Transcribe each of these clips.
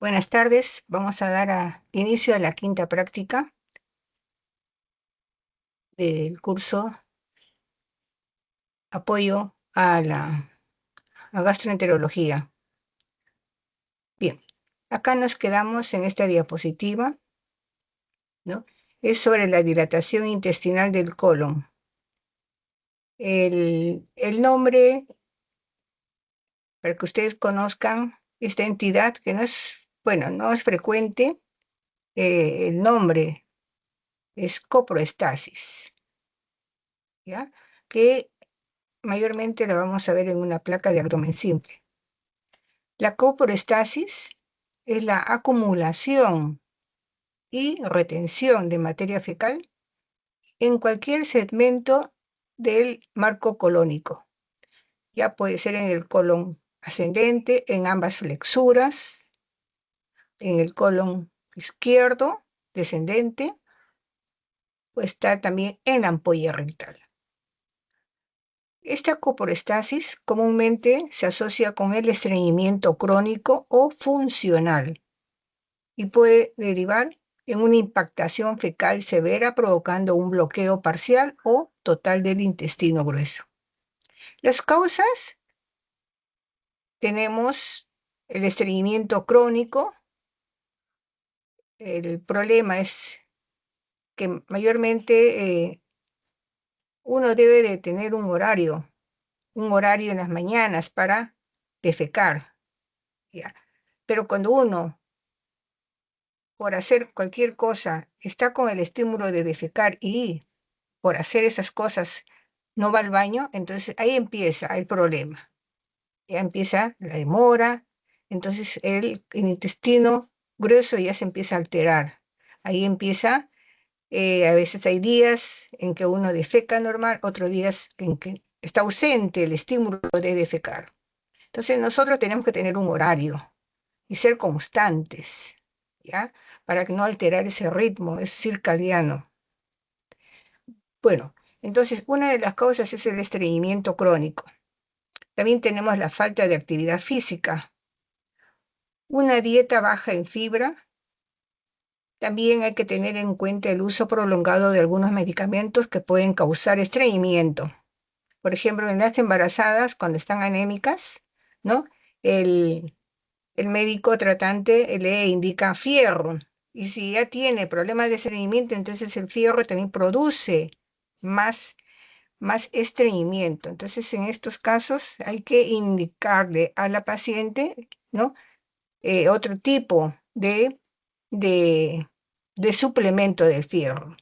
Buenas tardes, vamos a dar inicio a la quinta práctica del curso Apoyo a Gastroenterología. Bien, acá nos quedamos en esta diapositiva, ¿no? Es sobre la dilatación intestinal del colon. El nombre, para que ustedes conozcan esta entidad, que no es, bueno, no es frecuente, el nombre es coproestasis, ¿ya? Que mayormente la vamos a ver en una placa de abdomen simple. La coproestasis es la acumulación y retención de materia fecal en cualquier segmento del marco colónico. Ya puede ser en el colon ascendente, en ambas flexuras, en el colon izquierdo descendente, puede estar también en la ampolla rectal. Esta coproestasis comúnmente se asocia con el estreñimiento crónico o funcional y puede derivar en una impactación fecal severa provocando un bloqueo parcial o total del intestino grueso. Las causas: tenemos el estreñimiento crónico. El problema es que mayormente uno debe de tener un horario en las mañanas para defecar, ¿ya? Pero cuando uno, por hacer cualquier cosa, está con el estímulo de defecar y por hacer esas cosas no va al baño, entonces ahí empieza el problema. Ya empieza la demora, entonces el intestino grueso ya se empieza a alterar. Ahí empieza, a veces hay días en que uno defeca normal, otros días en que está ausente el estímulo de defecar. Entonces nosotros tenemos que tener un horario y ser constantes, ¿ya? Para que no alterar ese ritmo, es circadiano. Bueno, entonces una de las causas es el estreñimiento crónico. También tenemos la falta de actividad física, una dieta baja en fibra. También hay que tener en cuenta el uso prolongado de algunos medicamentos que pueden causar estreñimiento. Por ejemplo, en las embarazadas, cuando están anémicas, ¿no? El, el médico tratante le indica fierro. Y si ya tiene problemas de estreñimiento, entonces el fierro también produce más estreñimiento. Entonces, en estos casos hay que indicarle a la paciente, ¿no? Otro tipo de, de suplemento de fierro.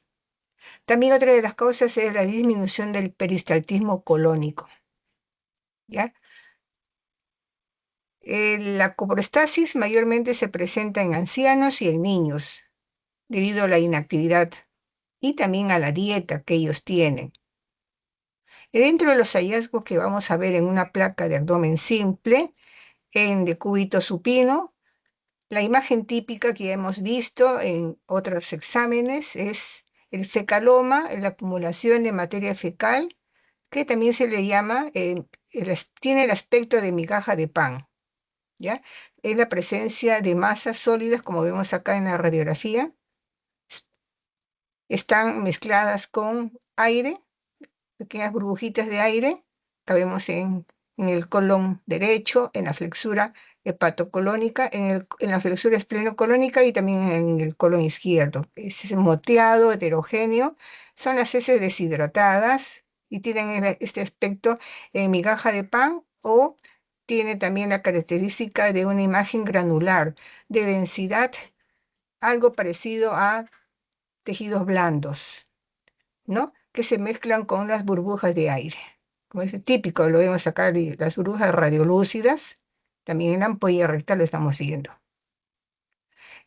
También otra de las causas es la disminución del peristaltismo colónico, ¿ya? La coprostasis mayormente se presenta en ancianos y en niños debido a la inactividad y también a la dieta que ellos tienen. Dentro de los hallazgos que vamos a ver en una placa de abdomen simple, en decúbito supino, la imagen típica que ya hemos visto en otros exámenes es el fecaloma, la acumulación de materia fecal, que también se le llama, tiene el aspecto de migaja de pan, ¿ya? Es la presencia de masas sólidas, como vemos acá en la radiografía, están mezcladas con aire, pequeñas burbujitas de aire, la vemos en el colon derecho, en la flexura hepatocolónica, en la flexura esplenocolónica y también en el colon izquierdo. Es moteado, heterogéneo, son las heces deshidratadas y tienen este aspecto en migaja de pan o tiene también la característica de una imagen granular, de densidad, algo parecido a tejidos blandos, ¿no? Que se mezclan con las burbujas de aire. Como es típico, lo vemos acá, las burbujas radiolúcidas, también en la ampolla rectal lo estamos viendo.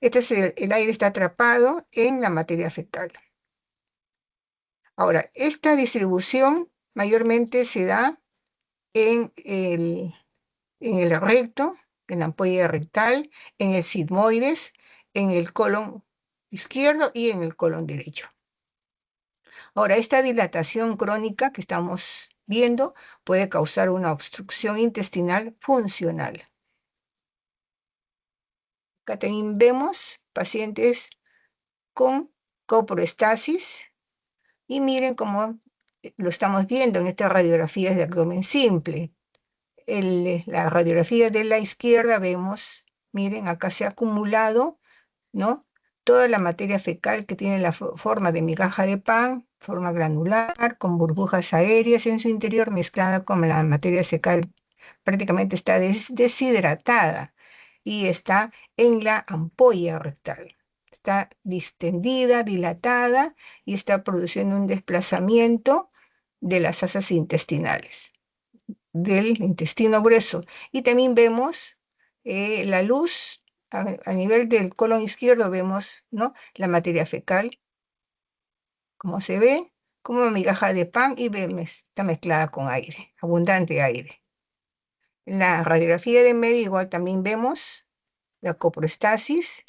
Este es el aire está atrapado en la materia fecal. Ahora, esta distribución mayormente se da en el recto, en la ampolla rectal, en el sigmoides, en el colon izquierdo y en el colon derecho. Ahora, esta dilatación crónica que estamos viendo puede causar una obstrucción intestinal funcional. Acá también vemos pacientes con coproestasis y miren cómo lo estamos viendo en estas radiografías de abdomen simple. La radiografía de la izquierda vemos, miren, acá se ha acumulado, ¿no? Toda la materia fecal que tiene la forma de migaja de pan, forma granular, con burbujas aéreas en su interior, mezclada con la materia fecal, prácticamente está deshidratada y está en la ampolla rectal. Está distendida, dilatada y está produciendo un desplazamiento de las asas intestinales, del intestino grueso. Y también vemos la luz a nivel del colon izquierdo, vemos, ¿no?, la materia fecal, como se ve, como migaja de pan y está mezclada con aire, abundante aire. En la radiografía de medio igual también vemos la coproestasis,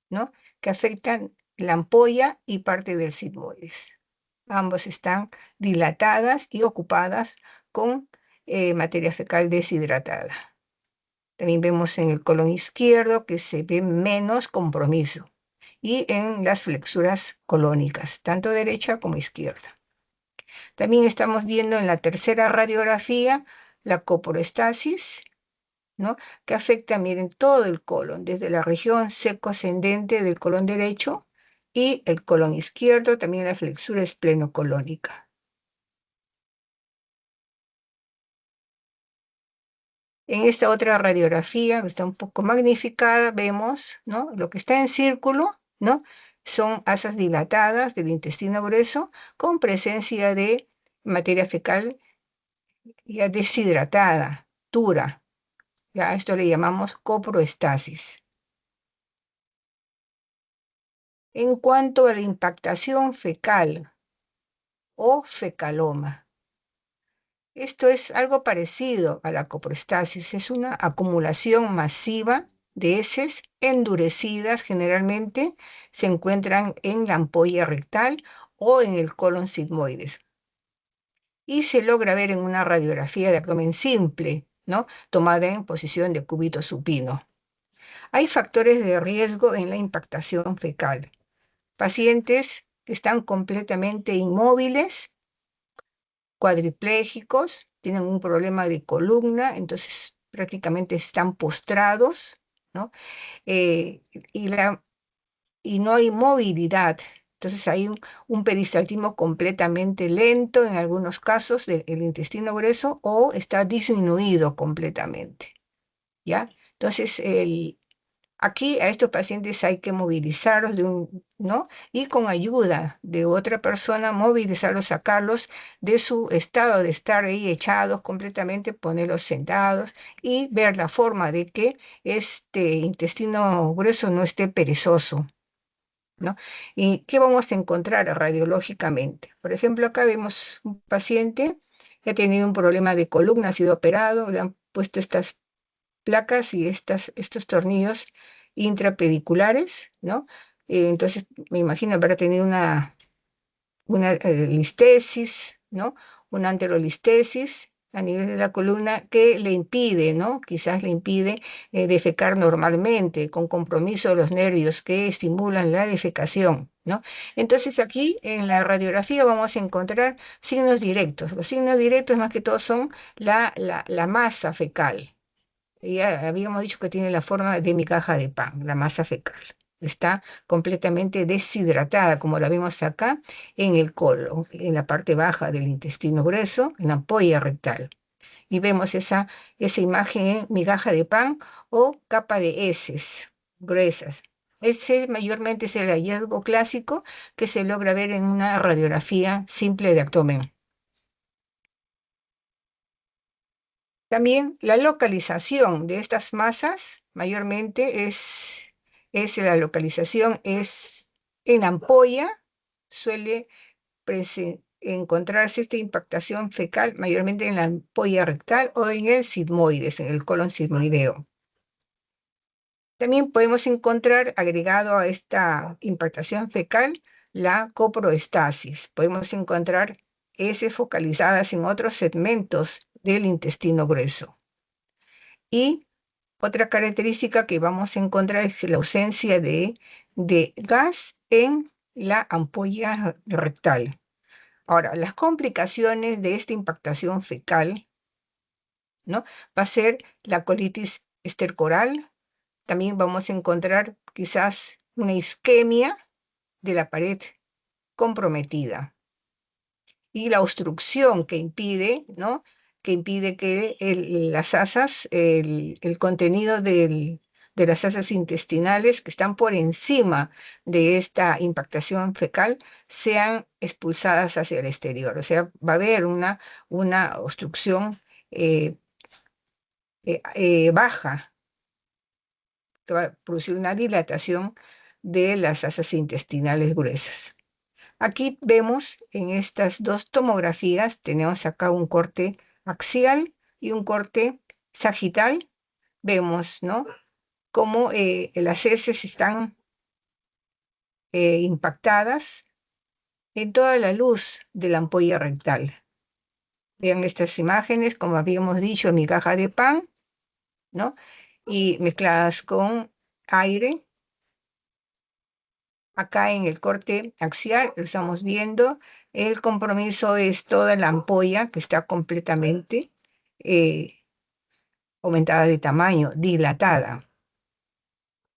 ¿no?, que afectan la ampolla y parte del sigmoides. Ambos están dilatadas y ocupadas con materia fecal deshidratada. También vemos en el colon izquierdo que se ve menos compromiso y en las flexuras colónicas, tanto derecha como izquierda. También estamos viendo en la tercera radiografía la coproestasis, ¿no?, que afecta, miren, todo el colon, desde la región seco-ascendente del colon derecho y el colon izquierdo, también la flexura esplenocolónica. En esta otra radiografía, que está un poco magnificada, vemos, ¿no?, lo que está en círculo, ¿no?, son asas dilatadas del intestino grueso con presencia de materia fecal ya deshidratada, dura. Ya a esto le llamamos coproestasis. En cuanto a la impactación fecal o fecaloma, esto es algo parecido a la coproestasis, es una acumulación masiva de heces endurecidas, generalmente se encuentran en la ampolla rectal o en el colon sigmoides. Y se logra ver en una radiografía de abdomen simple, ¿no?, tomada en posición de cúbito supino. Hay factores de riesgo en la impactación fecal. Pacientes que están completamente inmóviles, cuadriplégicos, tienen un problema de columna, entonces prácticamente están postrados, ¿no? Eh, y, y no hay movilidad. Entonces hay un peristaltismo completamente lento en algunos casos del intestino grueso o está disminuido completamente, ¿ya? Entonces aquí a estos pacientes hay que movilizarlos ¿no?, y con ayuda de otra persona, movilizarlos, sacarlos de su estado de estar ahí echados completamente, ponerlos sentados y ver la forma de que este intestino grueso no esté perezoso, ¿no? ¿Y qué vamos a encontrar radiológicamente? Por ejemplo, acá vemos un paciente que ha tenido un problema de columna, ha sido operado, le han puesto estas placas y estos tornillos intrapediculares, ¿no? Entonces, me imagino habrá tenido una listesis, ¿no?, una anterolistesis a nivel de la columna que le impide, ¿no?, quizás le impide defecar normalmente, con compromiso de los nervios que estimulan la defecación, ¿no? Entonces aquí en la radiografía vamos a encontrar signos directos. Los signos directos más que todo son la masa fecal. Ya habíamos dicho que tiene la forma de migaja de pan, la masa fecal. Está completamente deshidratada, como la vemos acá en el colon, en la parte baja del intestino grueso, en la ampolla rectal. Y vemos esa imagen en migaja de pan o capa de heces gruesas. Ese mayormente es el hallazgo clásico que se logra ver en una radiografía simple de abdomen. También la localización de estas masas mayormente la localización es en ampolla, suele encontrarse esta impactación fecal mayormente en la ampolla rectal o en el sigmoides, en el colon sigmoideo. También podemos encontrar, agregado a esta impactación fecal, la coproestasis. Podemos encontrar heces focalizadas en otros segmentos del intestino grueso. Y Otra característica que vamos a encontrar es la ausencia de gas en la ampolla rectal. Ahora, las complicaciones de esta impactación fecal, ¿no? Va a ser la colitis estercoral. También vamos a encontrar quizás una isquemia de la pared comprometida y la obstrucción que impide, ¿no? Que impide que las asas, el contenido de las asas intestinales que están por encima de esta impactación fecal sean expulsadas hacia el exterior. O sea, va a haber una obstrucción eh, baja que va a producir una dilatación de las asas intestinales gruesas. Aquí vemos en estas dos tomografías, tenemos acá un corte axial y un corte sagital. Vemos, ¿no? Cómo las heces están impactadas en toda la luz de la ampolla rectal. Vean estas imágenes, como habíamos dicho, en migaja de pan, ¿no? Y mezcladas con aire. Acá en el corte axial lo estamos viendo. El compromiso es toda la ampolla que está completamente aumentada de tamaño, dilatada.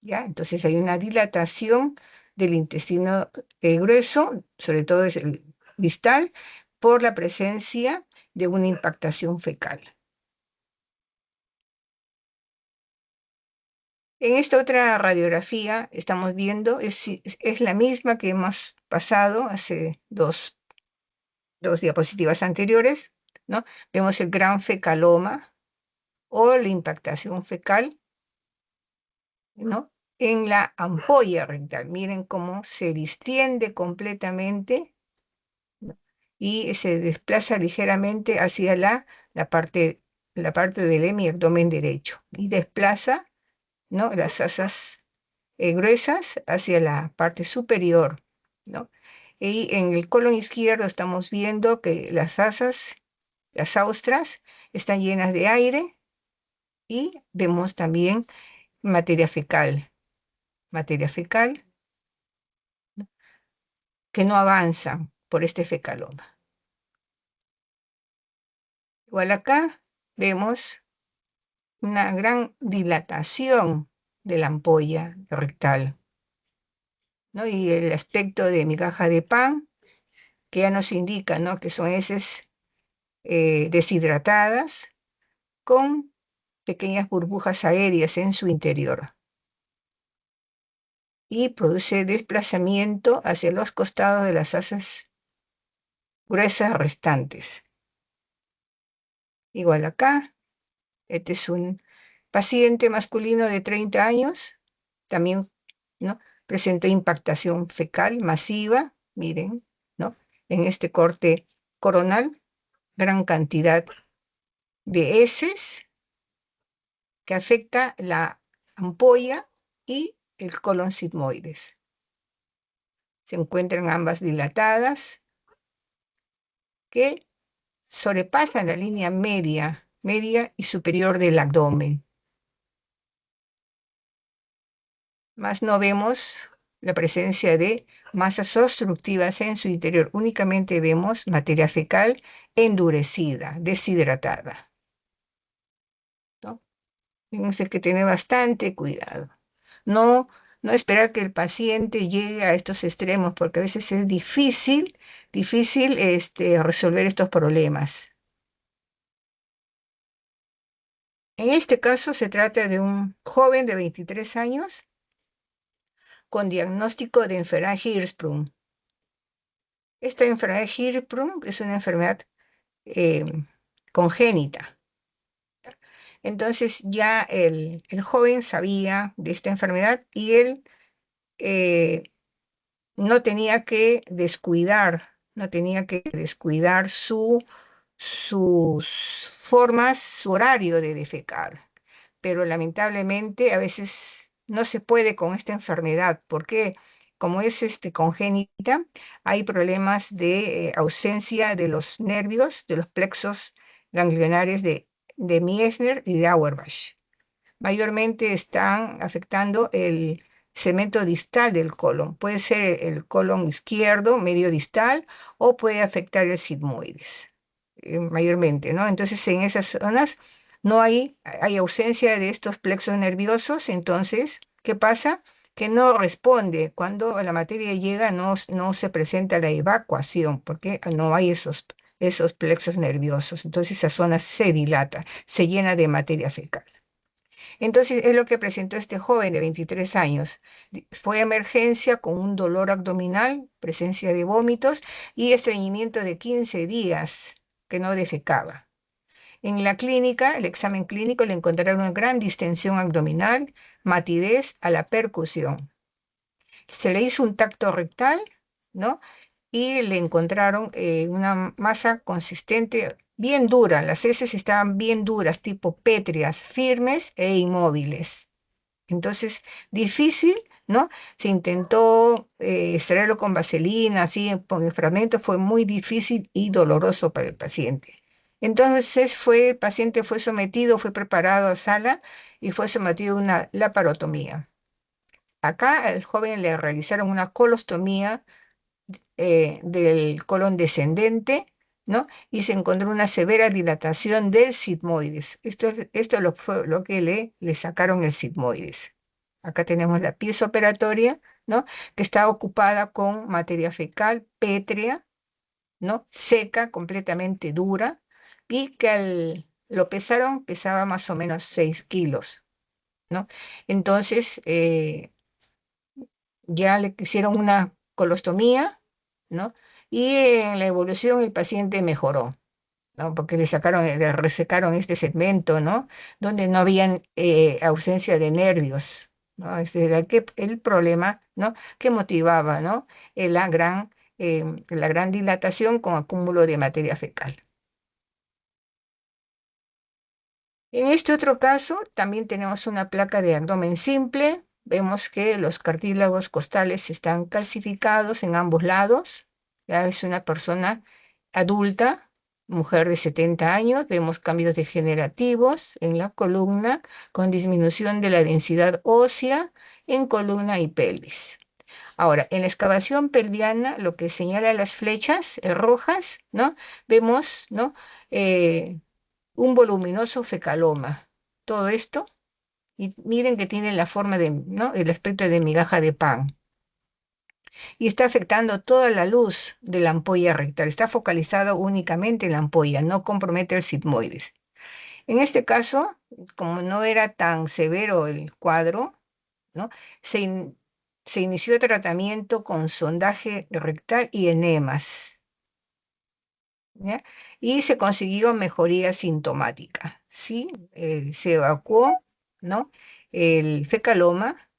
¿Ya? Entonces hay una dilatación del intestino grueso, sobre todo es el distal, por la presencia de una impactación fecal. En esta otra radiografía estamos viendo, es la misma que hemos pasado hace dos diapositivas anteriores, ¿no? Vemos el gran fecaloma o la impactación fecal, ¿no? En la ampolla rectal. Miren cómo se distiende completamente, ¿no? Y se desplaza ligeramente hacia la parte del hemiabdomen derecho y desplaza, ¿no? Las asas gruesas hacia la parte superior, ¿no? Y en el colon izquierdo estamos viendo que las asas, las austras, están llenas de aire y vemos también materia fecal que no avanza por este fecaloma. Igual acá vemos una gran dilatación de la ampolla rectal, ¿no? Y el aspecto de migaja de pan, que ya nos indica, ¿no? Que son heces deshidratadas con pequeñas burbujas aéreas en su interior y produce desplazamiento hacia los costados de las asas gruesas restantes. Igual acá, este es un paciente masculino de 30 años, también, ¿no? Presentó impactación fecal masiva, miren, ¿no? En este corte coronal, gran cantidad de heces que afecta la ampolla y el colon sigmoides. Se encuentran ambas dilatadas que sobrepasan la línea media y superior del abdomen. Más no vemos la presencia de masas obstructivas en su interior. Únicamente vemos materia fecal endurecida, deshidratada, ¿no? Tenemos que tener bastante cuidado. No, no esperar que el paciente llegue a estos extremos, porque a veces es difícil resolver estos problemas. En este caso se trata de un joven de 23 años con diagnóstico de enfermedad Hirschsprung. Esta enfermedad Hirschsprung es una enfermedad eh, congénita. Entonces ya el joven sabía de esta enfermedad y él eh, no tenía que descuidar, sus formas, su horario de defecar. Pero lamentablemente a veces no se puede con esta enfermedad, porque como es congénita, hay problemas de ausencia de los nervios, de los plexos ganglionares de Miesner y de Auerbach. mayormente están afectando el segmento distal del colon. Puede ser el colon izquierdo, medio distal, o puede afectar el sigmoides, mayormente, ¿no? Entonces, en esas zonas no hay ausencia de estos plexos nerviosos, entonces, ¿qué pasa? Que no responde. Cuando la materia llega, no se presenta la evacuación, porque no hay esos plexos nerviosos. Entonces, esa zona se dilata, se llena de materia fecal. Entonces, es lo que presentó este joven de 23 años. Fue a emergencia con un dolor abdominal, presencia de vómitos y estreñimiento de 15 días que no defecaba. En la clínica, el examen clínico, le encontraron una gran distensión abdominal, matidez a la percusión. Se le hizo un tacto rectal, ¿no? Y le encontraron una masa consistente, bien dura. Las heces estaban bien duras, tipo pétreas, firmes e inmóviles. Entonces, difícil, ¿no? Se intentó extraerlo con vaselina, así, con el fragmento, fue muy difícil y doloroso para el paciente. Entonces, el paciente fue sometido, fue preparado a sala y fue sometido a una laparotomía. Acá al joven le realizaron una colostomía del colon descendente, ¿no? Y se encontró una severa dilatación del sigmoides. Fue lo que le sacaron el sigmoides. Acá tenemos la pieza operatoria, ¿no? Que está ocupada con materia fecal, pétrea, ¿no? Seca, completamente dura, y que lo pesaron, pesaba más o menos 6 kilos, ¿no? Entonces, ya le hicieron una colostomía, ¿no? Y en la evolución el paciente mejoró, ¿no? Porque le resecaron este segmento, ¿no? Donde no había ausencia de nervios, ¿no? Ese era el problema, ¿no? Que motivaba, ¿no? La gran dilatación con acúmulo de materia fecal. En este otro caso, también tenemos una placa de abdomen simple. Vemos que los cartílagos costales están calcificados en ambos lados. Ya es una persona adulta, mujer de 70 años. Vemos cambios degenerativos en la columna con disminución de la densidad ósea en columna y pelvis. Ahora, en la excavación pelviana, lo que señala las flechas rojas, ¿no? Vemos, ¿no? Eh, un voluminoso fecaloma. Todo esto, y miren que tiene la forma de, ¿no? El aspecto de migaja de pan. Y está afectando toda la luz de la ampolla rectal. Está focalizado únicamente en la ampolla, no compromete el sigmoides. En este caso, como no era tan severo el cuadro, ¿no? Se, in- Se inició tratamiento con sondaje rectal y enemas, ¿ya? Y se consiguió mejoría sintomática, ¿sí? Se evacuó, ¿no? El fecaloma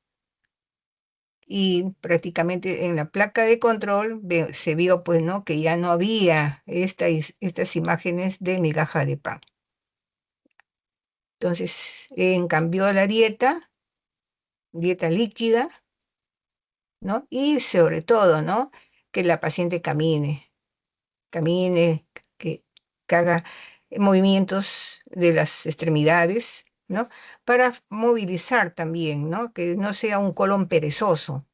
y prácticamente en la placa de control se vio, pues, ¿no? Que ya no había estas imágenes de migaja de pan. Entonces, cambió la dieta líquida, ¿no? Y sobre todo, ¿no? Que la paciente camine, que haga movimientos de las extremidades, ¿no? Para movilizar también, ¿no? Que no sea un colon perezoso.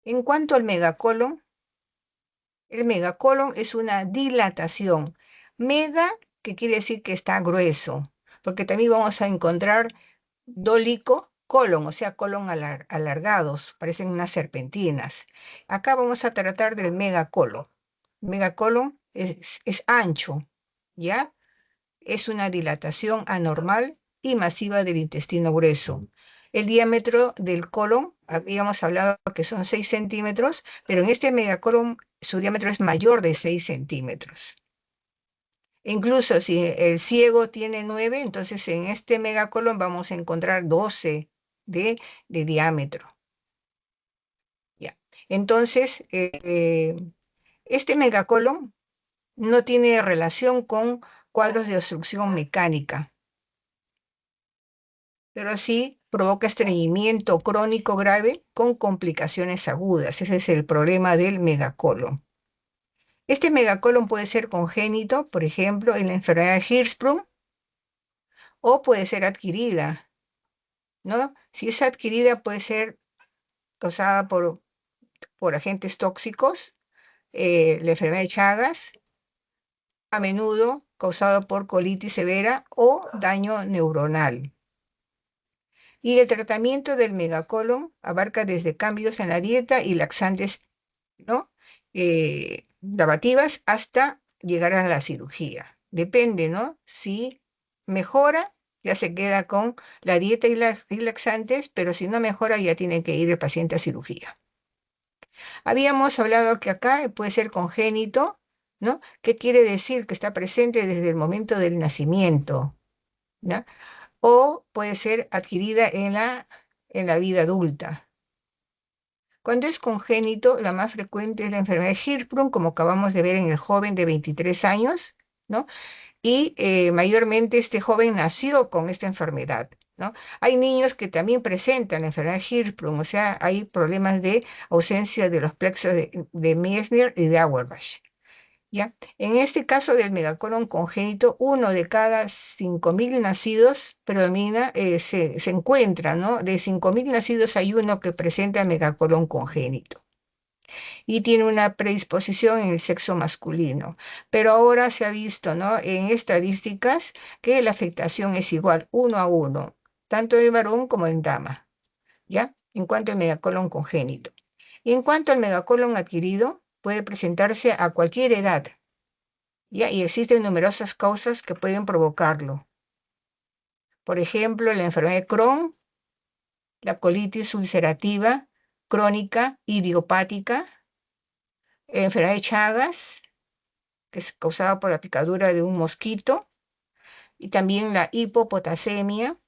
En cuanto al megacolon, el megacolon es una dilatación. Mega, que quiere decir que está grueso, porque también vamos a encontrar dólico colon, o sea, colon alargados, parecen unas serpentinas. Acá vamos a tratar del megacolon. Megacolon es ancho, ¿ya? Es una dilatación anormal y masiva del intestino grueso. El diámetro del colon, habíamos hablado que son 6 centímetros, pero en este megacolon su diámetro es mayor de 6 centímetros. Incluso si el ciego tiene 9, entonces en este megacolon vamos a encontrar 12 de diámetro. Ya. Entonces, este megacolon no tiene relación con cuadros de obstrucción mecánica, pero sí provoca estreñimiento crónico grave con complicaciones agudas. Ese es el problema del megacolon. Este megacolon puede ser congénito, por ejemplo, en la enfermedad de Hirschsprung, o puede ser adquirida, ¿no? Si es adquirida, puede ser causada por agentes tóxicos, la enfermedad de Chagas, a menudo causado por colitis severa o daño neuronal. Y el tratamiento del megacolon abarca desde cambios en la dieta y laxantes, ¿no? Lavativas hasta llegar a la cirugía. Depende, ¿no? Si mejora, ya se queda con la dieta y laxantes, pero si no mejora, ya tiene que ir el paciente a cirugía. Habíamos hablado que acá puede ser congénito, ¿no? ¿Qué quiere decir? Que está presente desde el momento del nacimiento, ¿no? O puede ser adquirida en la vida adulta. Cuando es congénito, la más frecuente es la enfermedad de Hirschsprung, como acabamos de ver en el joven de 23 años, ¿no? Y mayormente este joven nació con esta enfermedad, ¿no? Hay niños que también presentan la enfermedad de Hirschsprung, o sea, hay problemas de ausencia de los plexos de Meissner y de Auerbach, ¿ya? En este caso del megacolon congénito, uno de cada 5.000 nacidos predomina, se encuentra, ¿no? De 5.000 nacidos hay uno que presenta megacolon congénito y tiene una predisposición en el sexo masculino. Pero ahora se ha visto, ¿no? En estadísticas que la afectación es igual, 1 a 1, tanto en varón como en dama, ¿ya? En cuanto al megacolon congénito. Y en cuanto al megacolon adquirido, puede presentarse a cualquier edad, ¿ya? Y existen numerosas causas que pueden provocarlo. Por ejemplo, la enfermedad de Crohn, la colitis ulcerativa crónica idiopática, la enfermedad de Chagas, que es causada por la picadura de un mosquito, y también la hipopotasemia,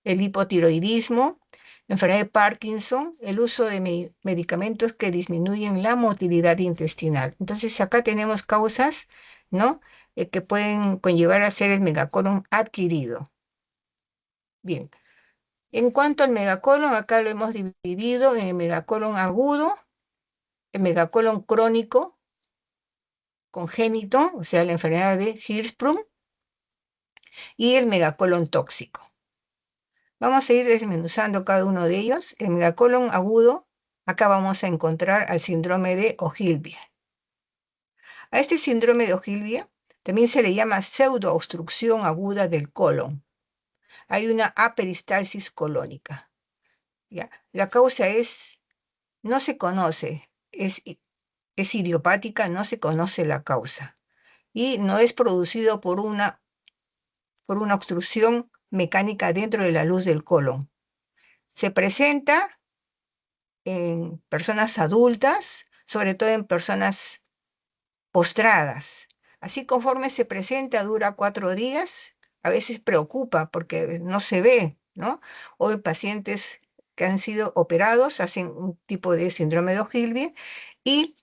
el hipotiroidismo, la enfermedad de Parkinson, el uso de medicamentos que disminuyen la motilidad intestinal. Entonces, acá tenemos causas, ¿no? Que pueden conllevar a ser el megacolon adquirido. Bien, en cuanto al megacolon, acá lo hemos dividido en el megacolon agudo, el megacolon crónico, congénito, o sea, la enfermedad de Hirschsprung, y el megacolon tóxico. Vamos a ir desmenuzando cada uno de ellos. El megacolon agudo, acá vamos a encontrar al síndrome de Ogilvie. A este síndrome de Ogilvie también se le llama pseudoobstrucción aguda del colon. Hay una aperistalsis colónica, ¿ya? La causa no se conoce, es idiopática, no se conoce la causa. Y no es producido por una obstrucción mecánica dentro de la luz del colon. Se presenta en personas adultas, sobre todo en personas postradas. Así conforme se presenta, dura 4 días, a veces preocupa porque no se ve, ¿no? Hoy pacientes que han sido operados hacen un tipo de síndrome de Ogilvie y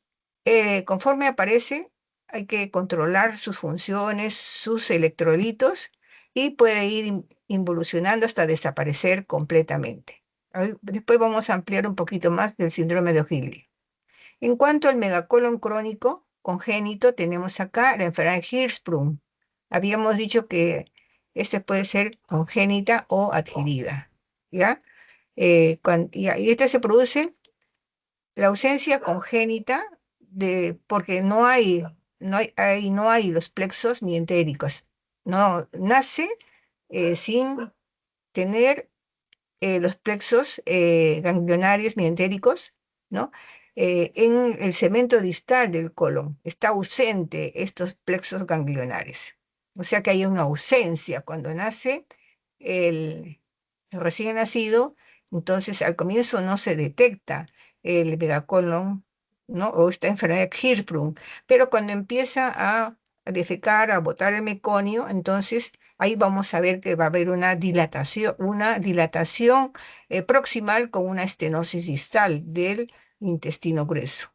conforme aparece hay que controlar sus funciones, sus electrolitos y puede ir involucionando hasta desaparecer completamente. Después vamos a ampliar un poquito más del síndrome de Ogilvie. En cuanto al megacolon crónico congénito, tenemos acá la enfermedad de Hirschsprung. Habíamos dicho que este puede ser congénita o adquirida, ¿ya? Y este se produce la ausencia congénita porque no hay los plexos mientéricos. No, nace sin tener los plexos ganglionarios mientéricos, ¿no? En el segmento distal del colon está ausente estos plexos ganglionares. O sea que hay una ausencia cuando nace el recién nacido, entonces al comienzo no se detecta el megacolon, ¿no? O esta enfermedad de Hirschsprung, pero cuando empieza a defecar, a botar el meconio, entonces ahí vamos a ver que va a haber una dilatación proximal con una estenosis distal del intestino grueso.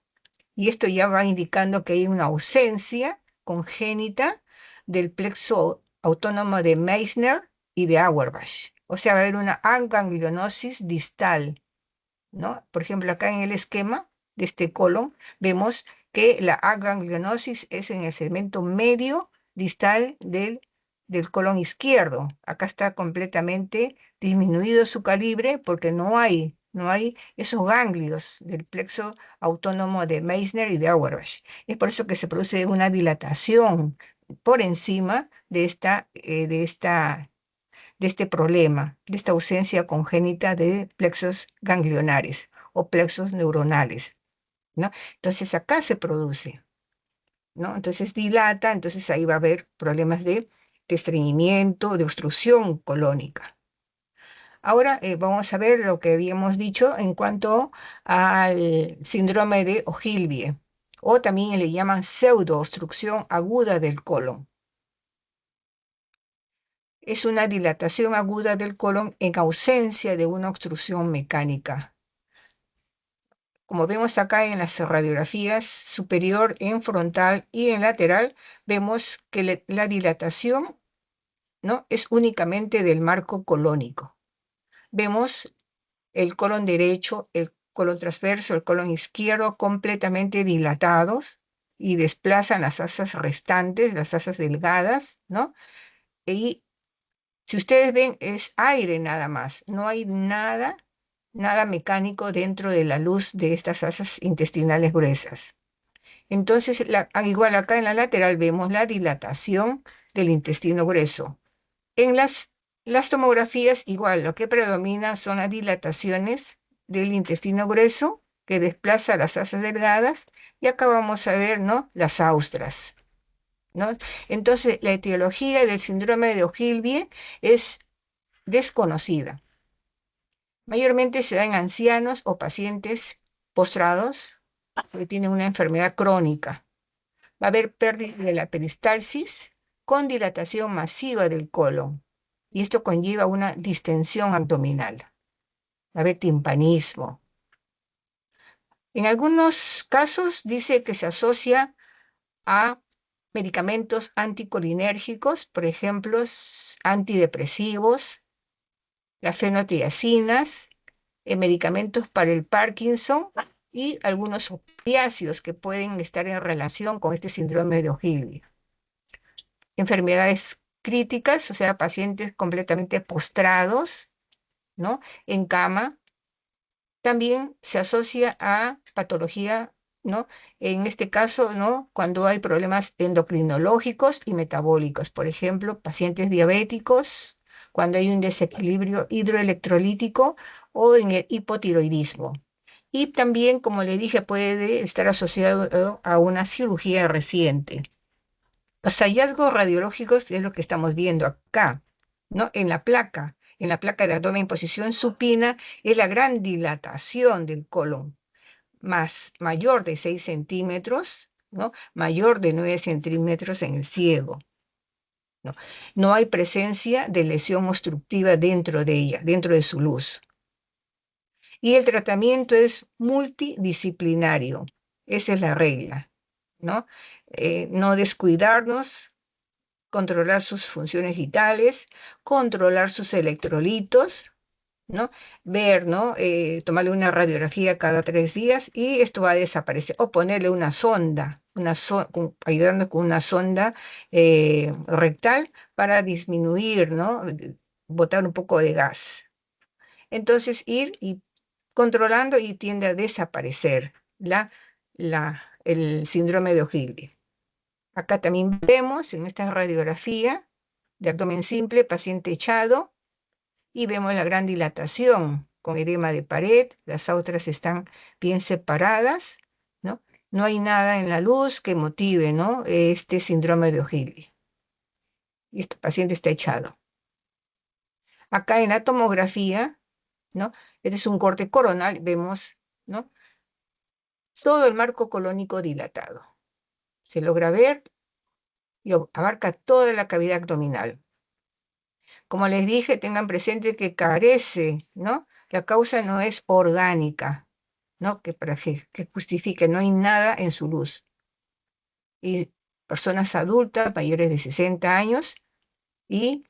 Y esto ya va indicando que hay una ausencia congénita del plexo autónomo de Meissner y de Auerbach. O sea, va a haber una aganglionosis distal, ¿no? Por ejemplo, acá en el esquema de este colon vemos que la aganglionosis es en el segmento medio distal del del colon izquierdo. Acá está completamente disminuido su calibre porque no hay esos ganglios del plexo autónomo de Meissner y de Auerbach. Es por eso que se produce una dilatación por encima de este problema, de esta ausencia congénita de plexos ganglionares o plexos neuronales, ¿no? Entonces acá se produce, ¿no? Entonces dilata, entonces ahí va a haber problemas de estreñimiento, de obstrucción colónica. Ahora vamos a ver lo que habíamos dicho en cuanto al síndrome de Ogilvie, o también le llaman pseudoobstrucción aguda del colon. Es una dilatación aguda del colon en ausencia de una obstrucción mecánica. Como vemos acá en las radiografías superior, en frontal y en lateral, vemos que la dilatación, ¿no?, es únicamente del marco colónico. Vemos el colon derecho, el colon transverso, el colon izquierdo completamente dilatados y desplazan las asas restantes, las asas delgadas, ¿no? Y si ustedes ven, es aire nada más, no hay nada mecánico dentro de la luz de estas asas intestinales gruesas. Entonces, igual acá en la lateral vemos la dilatación del intestino grueso. En las tomografías, igual, lo que predomina son las dilataciones del intestino grueso que desplaza las asas delgadas, y acá vamos a ver, ¿no?, las austras, ¿no? Entonces, la etiología del síndrome de Ogilvie es desconocida. Mayormente se da en ancianos o pacientes postrados que tienen una enfermedad crónica. Va a haber pérdida de la peristalsis con dilatación masiva del colon, y esto conlleva una distensión abdominal. Va a haber timpanismo. En algunos casos dice que se asocia a medicamentos anticolinérgicos, por ejemplo, antidepresivos, las fenotiacinas, medicamentos para el Parkinson y algunos opiáceos que pueden estar en relación con este síndrome de Ogilvie. Enfermedades críticas, o sea, pacientes completamente postrados, ¿no?, en cama. También se asocia a patología, ¿no?, en este caso, ¿no?, cuando hay problemas endocrinológicos y metabólicos, por ejemplo, pacientes diabéticos, cuando hay un desequilibrio hidroelectrolítico o en el hipotiroidismo. Y también, como le dije, puede estar asociado a una cirugía reciente. Los hallazgos radiológicos es lo que estamos viendo acá, ¿no? En la placa de abdomen en posición supina es la gran dilatación del colon, mayor de 6 centímetros, ¿no?, mayor de 9 centímetros en el ciego, ¿no? No hay presencia de lesión obstructiva dentro de ella, dentro de su luz. Y el tratamiento es multidisciplinario. Esa es la regla, ¿no? No descuidarnos, controlar sus funciones vitales, controlar sus electrolitos, ¿no? Ver, ¿no? Tomarle una radiografía cada 3 días y esto va a desaparecer. O ponerle una sonda, ayudarnos con una sonda rectal para disminuir, ¿no?, botar un poco de gas. Entonces ir y controlando, y tiende a desaparecer el síndrome de Ogilvie. Acá también vemos en esta radiografía de abdomen simple, paciente echado, y vemos la gran dilatación con edema de pared, las austras están bien separadas, ¿no? No hay nada en la luz que motive, ¿no?, este síndrome de Ogilvie. Y este paciente está echado. Acá en la tomografía, ¿no?, este es un corte coronal, vemos, ¿no?, todo el marco colónico dilatado. Se logra ver y abarca toda la cavidad abdominal. Como les dije, tengan presente que carece, ¿no? La causa no es orgánica, ¿no? Que justifique, no hay nada en su luz. Y personas adultas, mayores de 60 años, y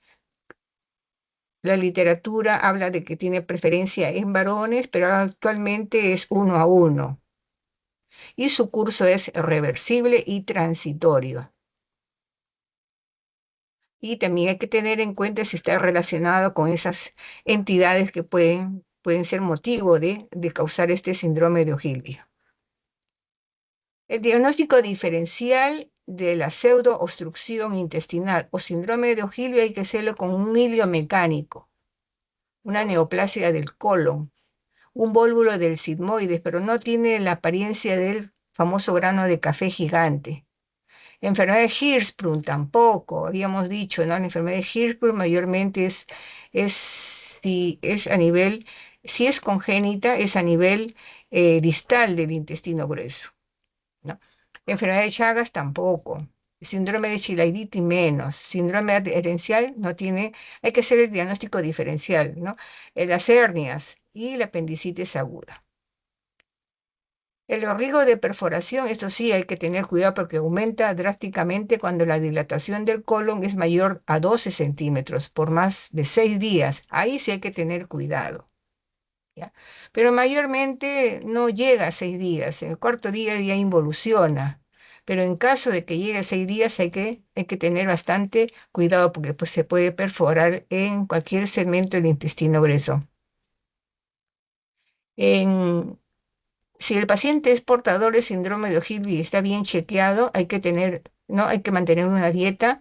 la literatura habla de que tiene preferencia en varones, pero actualmente es 1 a 1. Y su curso es reversible y transitorio. Y también hay que tener en cuenta si está relacionado con esas entidades que pueden ser motivo de causar este síndrome de Ogilvy. El diagnóstico diferencial de la pseudoobstrucción intestinal o síndrome de Ogilvy hay que hacerlo con un hilio mecánico, una neoplasia del colon, un vólvulo del sigmoides, pero no tiene la apariencia del famoso grano de café gigante. Enfermedad de Hirschsprung tampoco, habíamos dicho, ¿no? La enfermedad de Hirschsprung mayormente si es a nivel, si es congénita, es a nivel distal del intestino grueso, ¿no? Enfermedad de Chagas tampoco. Síndrome de Chilaiditi menos. Síndrome herencial no tiene, hay que hacer el diagnóstico diferencial, ¿no? Las hernias y la apendicitis aguda. El riesgo de perforación, esto sí hay que tener cuidado porque aumenta drásticamente cuando la dilatación del colon es mayor a 12 centímetros por más de 6 días. Ahí sí hay que tener cuidado, ¿ya? Pero mayormente no llega a 6 días. En el cuarto día ya involuciona. Pero en caso de que llegue a 6 días hay que tener bastante cuidado porque pues, se puede perforar en cualquier segmento del intestino grueso. En Si el paciente es portador de síndrome de Ogilvy y está bien chequeado, ¿no? Hay que mantener una dieta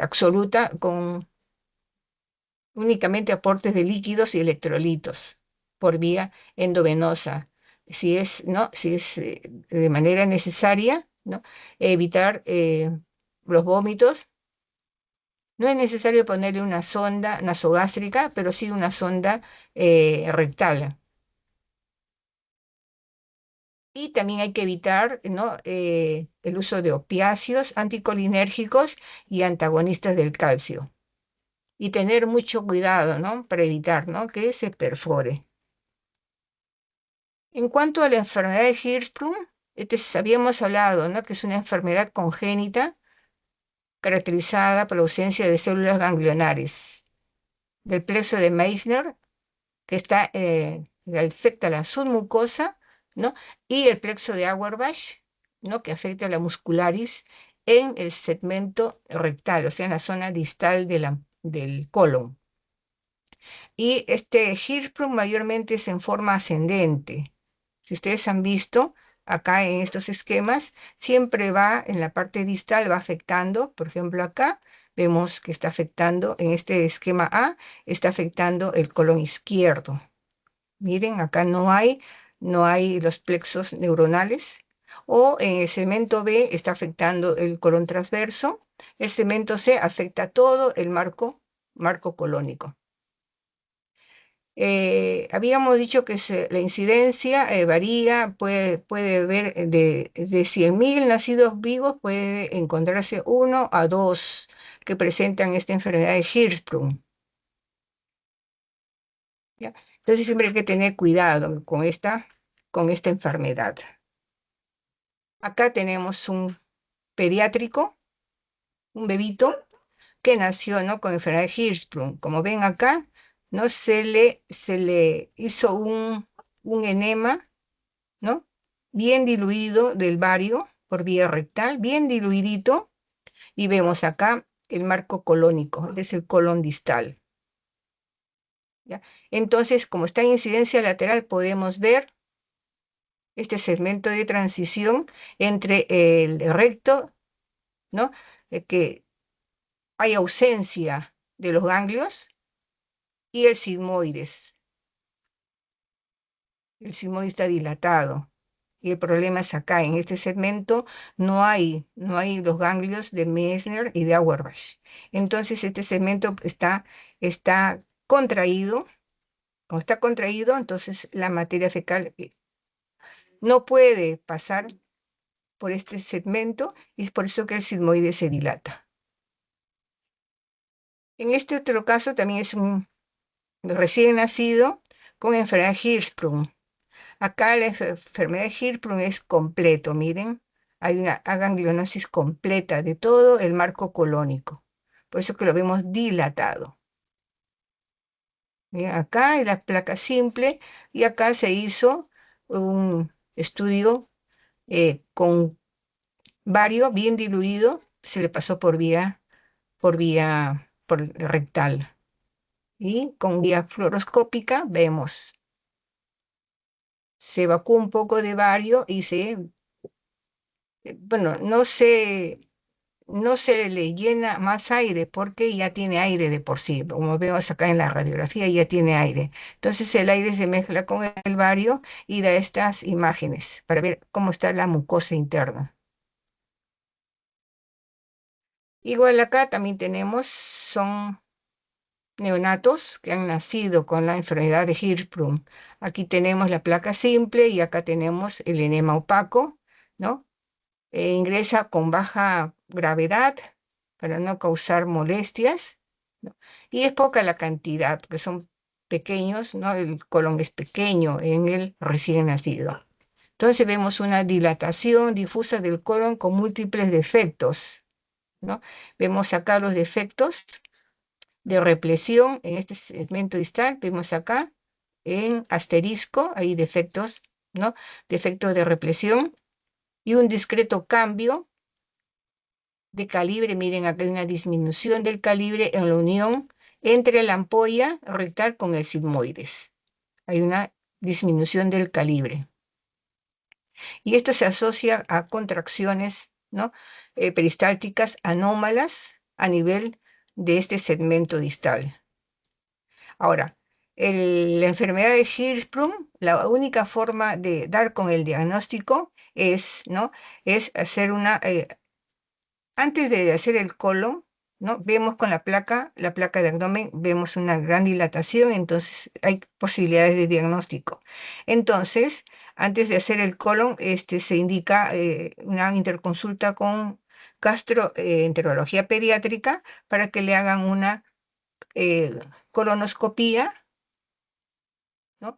absoluta con únicamente aportes de líquidos y electrolitos por vía endovenosa. Si es de manera necesaria, ¿no? Evitar los vómitos. No es necesario ponerle una sonda nasogástrica, pero sí una sonda rectal. Y también hay que evitar, ¿no? El uso de opiáceos, anticolinérgicos y antagonistas del calcio. Y tener mucho cuidado, ¿no? Para evitar, ¿no? Que se perfore. En cuanto a la enfermedad de Hirschsprung, habíamos hablado, ¿no? Que es una enfermedad congénita caracterizada por la ausencia de células ganglionares del plexo de Meissner que afecta la submucosa, ¿no? Y el plexo de Auerbach, ¿no? Que afecta a la muscularis en el segmento rectal, o sea, en la zona distal del colon. Y este Hirschsprung mayormente es en forma ascendente. Si ustedes han visto acá en estos esquemas, siempre va en la parte distal, va afectando, por ejemplo, acá vemos que está afectando, en este esquema A, está afectando el colon izquierdo. Miren, acá no hay los plexos neuronales. O en el segmento B está afectando el colon transverso. El segmento C afecta todo el marco colónico. Habíamos dicho que la incidencia varía, puede ver de 100.000 nacidos vivos, puede encontrarse 1 a 2 que presentan esta enfermedad de Hirschsprung, ¿ya? Entonces siempre hay que tener cuidado con esta enfermedad. Acá tenemos un pediátrico, un bebito, que nació, ¿no? Con enfermedad de Hirschsprung. Como ven acá, ¿no? Se le hizo un enema, ¿no? Bien diluido del bario por vía rectal, bien diluidito, y vemos acá el marco colónico, es el colon distal, ¿ya? Entonces, como está en incidencia lateral, podemos ver este segmento de transición entre el recto, ¿no? Que hay ausencia de los ganglios y el sigmoides. El sigmoide está dilatado. Y el problema es acá, en este segmento no hay los ganglios de Meissner y de Auerbach. Entonces este segmento está contraído. Como está contraído, entonces la materia fecal no puede pasar por este segmento y es por eso que el sigmoide se dilata. En este otro caso también es un recién nacido con enfermedad de Hirschsprung. Acá la enfermedad de Hirschsprung es completo, miren, hay una aganglionosis completa de todo el marco colónico, por eso que lo vemos dilatado. Miren, acá hay la placa simple y acá se hizo un estudio con bario bien diluido, se le pasó por vía por rectal. Y con vía fluoroscópica vemos, se evacúa un poco de bario y bueno, no se le llena más aire porque ya tiene aire de por sí. Como vemos acá en la radiografía, ya tiene aire. Entonces el aire se mezcla con el bario y da estas imágenes para ver cómo está la mucosa interna. Igual acá también tenemos, son neonatos que han nacido con la enfermedad de Hirschsprung. Aquí tenemos la placa simple y acá tenemos el enema opaco, ¿no? Ingresa con baja gravedad para no causar molestias, ¿no? Y es poca la cantidad, porque son pequeños, ¿no? El colon es pequeño en el recién nacido. Entonces vemos una dilatación difusa del colon con múltiples defectos, ¿no? Vemos acá los defectos de represión en este segmento distal, vemos acá en asterisco, hay defectos, ¿no? Defectos de represión y un discreto cambio de calibre. Miren, acá hay una disminución del calibre en la unión entre la ampolla rectal con el sigmoides. Hay una disminución del calibre. Y esto se asocia a contracciones, ¿no? Peristálticas anómalas a nivel de este segmento distal. Ahora, la enfermedad de Hirschsprung, la única forma de dar con el diagnóstico es, ¿no? Es hacer antes de hacer el colon, ¿no? Vemos con la placa de abdomen, vemos una gran dilatación, entonces hay posibilidades de diagnóstico. Entonces, antes de hacer el colon, se indica una interconsulta con gastroenterología pediátrica para que le hagan una colonoscopía, ¿no?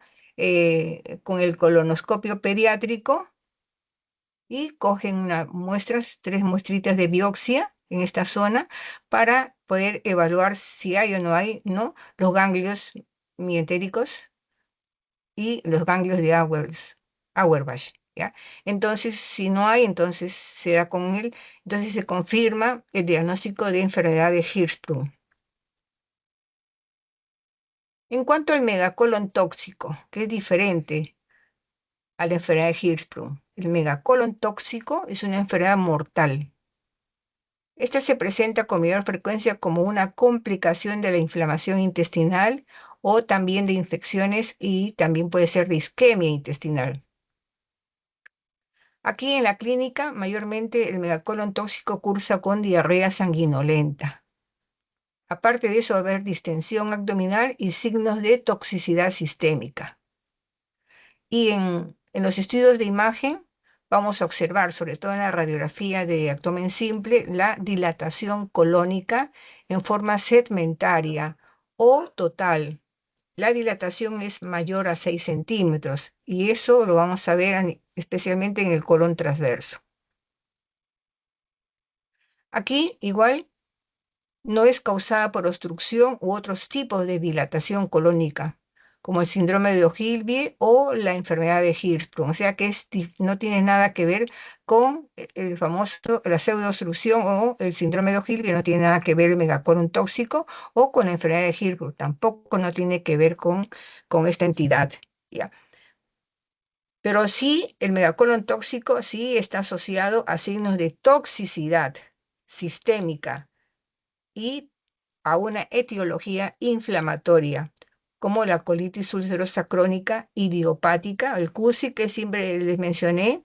Con el colonoscopio pediátrico y cogen tres muestritas de biopsia en esta zona para poder evaluar si hay o no hay, ¿no? Los ganglios mientéricos y los ganglios de Auerbach, ¿ya? Entonces, si no hay, entonces se da con él, entonces se confirma el diagnóstico de enfermedad de Hirschsprung. En cuanto al megacolon tóxico, que es diferente a la enfermedad de Hirschsprung, el megacolon tóxico es una enfermedad mortal. Esta se presenta con mayor frecuencia como una complicación de la inflamación intestinal o también de infecciones y también puede ser de isquemia intestinal. Aquí en la clínica, mayormente el megacolon tóxico cursa con diarrea sanguinolenta. Aparte de eso, va a haber distensión abdominal y signos de toxicidad sistémica. Y en los estudios de imagen vamos a observar, sobre todo en la radiografía de abdomen simple, la dilatación colónica en forma segmentaria o total. La dilatación es mayor a 6 centímetros y eso lo vamos a ver especialmente en el colon transverso. Aquí igual no es causada por obstrucción u otros tipos de dilatación colónica, como el síndrome de Ogilvie o la enfermedad de Hirschsprung. O sea que no tiene nada que ver con el famoso, la pseudoobstrucción o el síndrome de Ogilvie, no tiene nada que ver el megacolon tóxico o con la enfermedad de Hirschsprung. Tampoco no tiene que ver con esta entidad, ¿ya? Pero sí, el megacolon tóxico sí está asociado a signos de toxicidad sistémica y a una etiología inflamatoria, como la colitis ulcerosa crónica idiopática, el CUSI que siempre les mencioné,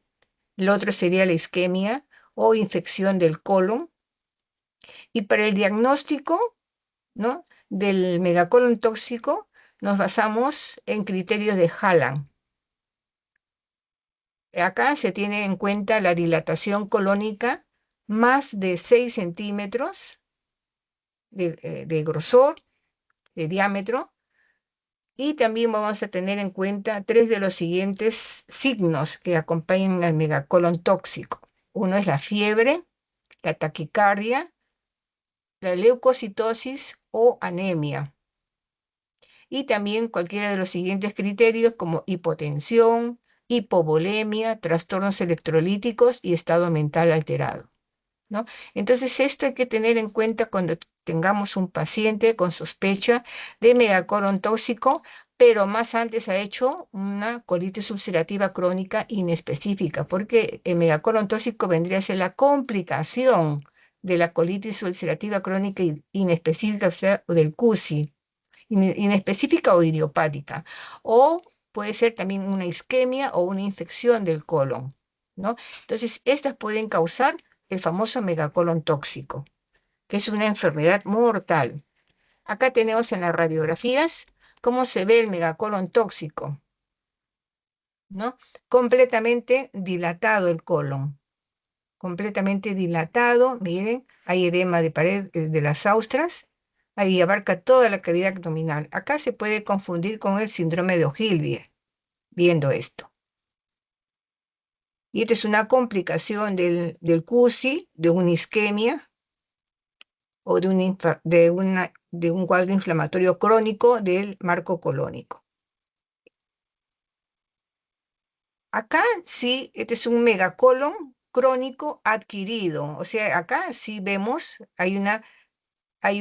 el otro sería la isquemia o infección del colon. Y para el diagnóstico, ¿no? Del megacolon tóxico nos basamos en criterios de Hallan. Acá se tiene en cuenta la dilatación colónica más de 6 centímetros de grosor, de diámetro, y también vamos a tener en cuenta tres de los siguientes signos que acompañan al megacolon tóxico. Uno es la fiebre, la taquicardia, la leucocitosis o anemia. Y también cualquiera de los siguientes criterios como hipotensión, hipovolemia, trastornos electrolíticos y estado mental alterado. ¿no? Entonces, esto hay que tener en cuenta cuando tengamos un paciente con sospecha de megacolon tóxico, pero más antes ha hecho una colitis ulcerativa crónica inespecífica, porque el megacolon tóxico vendría a ser la complicación de la colitis ulcerativa crónica inespecífica, o sea, o del CUSI, inespecífica o idiopática, o puede ser también una isquemia o una infección del colon, ¿no? Entonces, estas pueden causar el famoso megacolon tóxico, que es una enfermedad mortal. Acá tenemos en las radiografías cómo se ve el megacolon tóxico, ¿no? Completamente dilatado el colon, completamente dilatado, miren, hay edema de pared de las austras, ahí abarca toda la cavidad abdominal. Acá se puede confundir con el síndrome de Ogilvie, viendo esto. Y esta es una complicación del CUSI, de una isquemia o de un cuadro inflamatorio crónico del marco colónico. Acá sí, este es un megacolon crónico adquirido, o sea, acá sí vemos, hay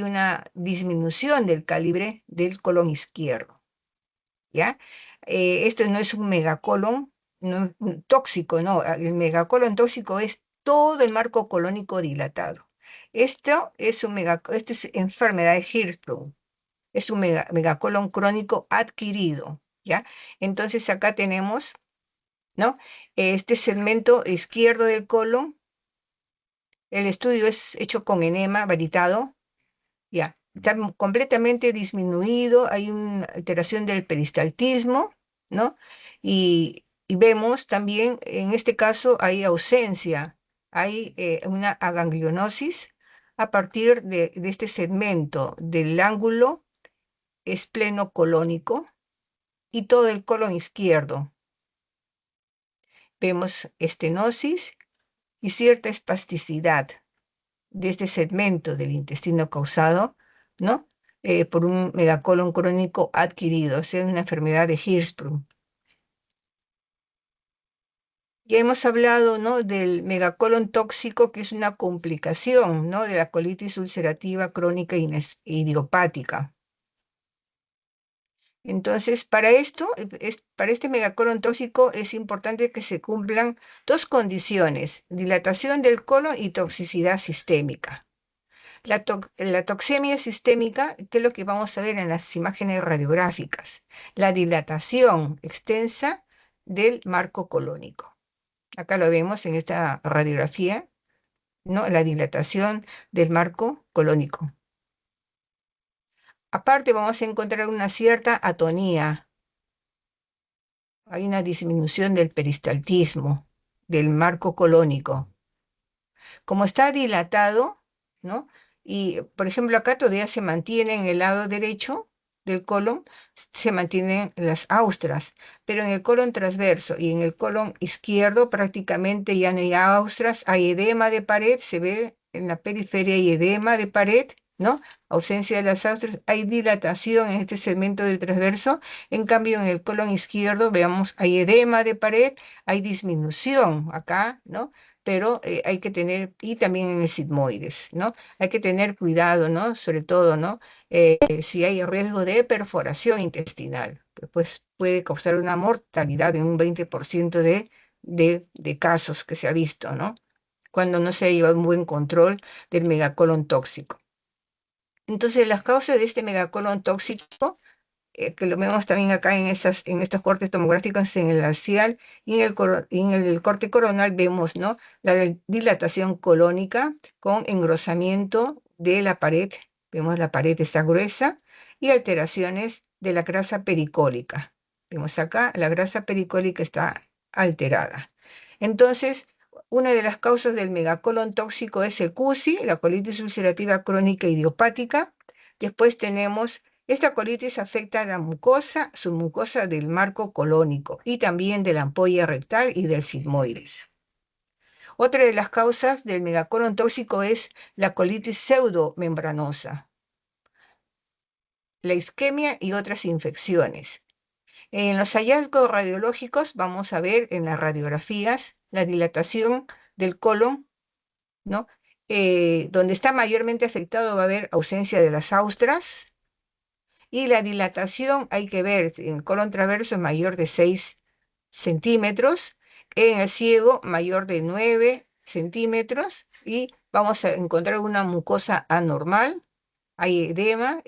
una disminución del calibre del colon izquierdo, ¿ya? Esto no es un megacolon tóxico, no, el megacolon tóxico es todo el marco colónico dilatado. Esto es enfermedad de Hirschsprung, es un megacolon crónico adquirido, ¿ya? Entonces acá tenemos, ¿no? Este segmento izquierdo del colon, el estudio es hecho con enema varitado, ya, está completamente disminuido, hay una alteración del peristaltismo, ¿no? Y vemos también, en este caso, hay ausencia, hay una aganglionosis a partir de este segmento del ángulo esplenocolónico y todo el colon izquierdo. Vemos estenosis y cierta espasticidad de este segmento del intestino causado, ¿no? Por un megacolon crónico adquirido, o sea, una enfermedad de Hirschsprung. Ya hemos hablado, ¿no? Del megacolon tóxico, que es una complicación, ¿no? De la colitis ulcerativa crónica idiopática. Entonces, para esto, para este megacolon tóxico es importante que se cumplan dos condiciones: dilatación del colon y toxicidad sistémica. La toxemia sistémica, que es lo que vamos a ver en las imágenes radiográficas, la dilatación extensa del marco colónico. Acá lo vemos en esta radiografía, ¿no? La dilatación del marco colónico. Aparte vamos a encontrar una cierta atonía, hay una disminución del peristaltismo, del marco colónico. Como está dilatado, ¿no? Y, por ejemplo, acá todavía se mantiene en el lado derecho del colon, se mantienen las austras, pero en el colon transverso y en el colon izquierdo prácticamente ya no hay austras, hay edema de pared, se ve en la periferia hay edema de pared, ¿no? Ausencia de las austras, hay dilatación en este segmento del transverso, en cambio en el colon izquierdo, veamos, hay edema de pared, hay disminución acá, ¿no? Pero hay que tener, y también en el sigmoides, ¿no? Hay que tener cuidado, ¿no? Sobre todo, ¿no? Si hay riesgo de perforación intestinal, que pues puede causar una mortalidad en un 20% de casos que se ha visto, ¿no? Cuando no se ha llevado un buen control del megacolon tóxico. Entonces, las causas de este megacolon tóxico que lo vemos también acá en estos cortes tomográficos en el axial y en el corte coronal vemos, ¿no? La dilatación colónica con engrosamiento de la pared, vemos la pared está gruesa, y alteraciones de la grasa pericólica. Vemos acá, la grasa pericólica está alterada. Entonces, una de las causas del megacolon tóxico es el CUSI, la colitis ulcerativa crónica idiopática. Después tenemos esta colitis afecta a la mucosa, submucosa del marco colónico y también de la ampolla rectal y del sigmoides. Otra de las causas del megacolon tóxico es la colitis pseudomembranosa, la isquemia y otras infecciones. En los hallazgos radiológicos vamos a ver en las radiografías la dilatación del colon, ¿no? donde está mayormente afectado va a haber ausencia de las austras y la dilatación hay que ver, en el colon transverso es mayor de 6 centímetros, en el ciego mayor de 9 centímetros y vamos a encontrar una mucosa anormal. Hay edema,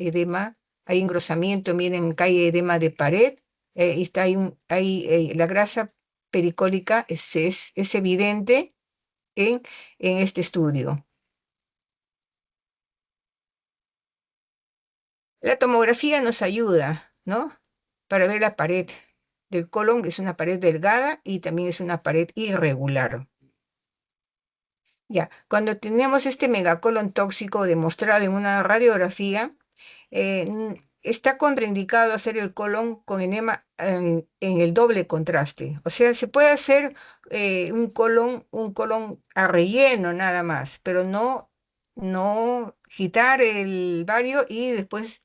hay engrosamiento, miren, acá hay edema de pared, y está, la grasa pericólica es evidente en, en este estudio. La tomografía nos ayuda, ¿no? Para ver la pared del colon, es una pared delgada y también es una pared irregular. Ya, cuando tenemos este megacolon tóxico demostrado en una radiografía, está contraindicado hacer el colon con enema en el doble contraste. O sea, se puede hacer un colon a relleno nada más, pero no quitar el bario y después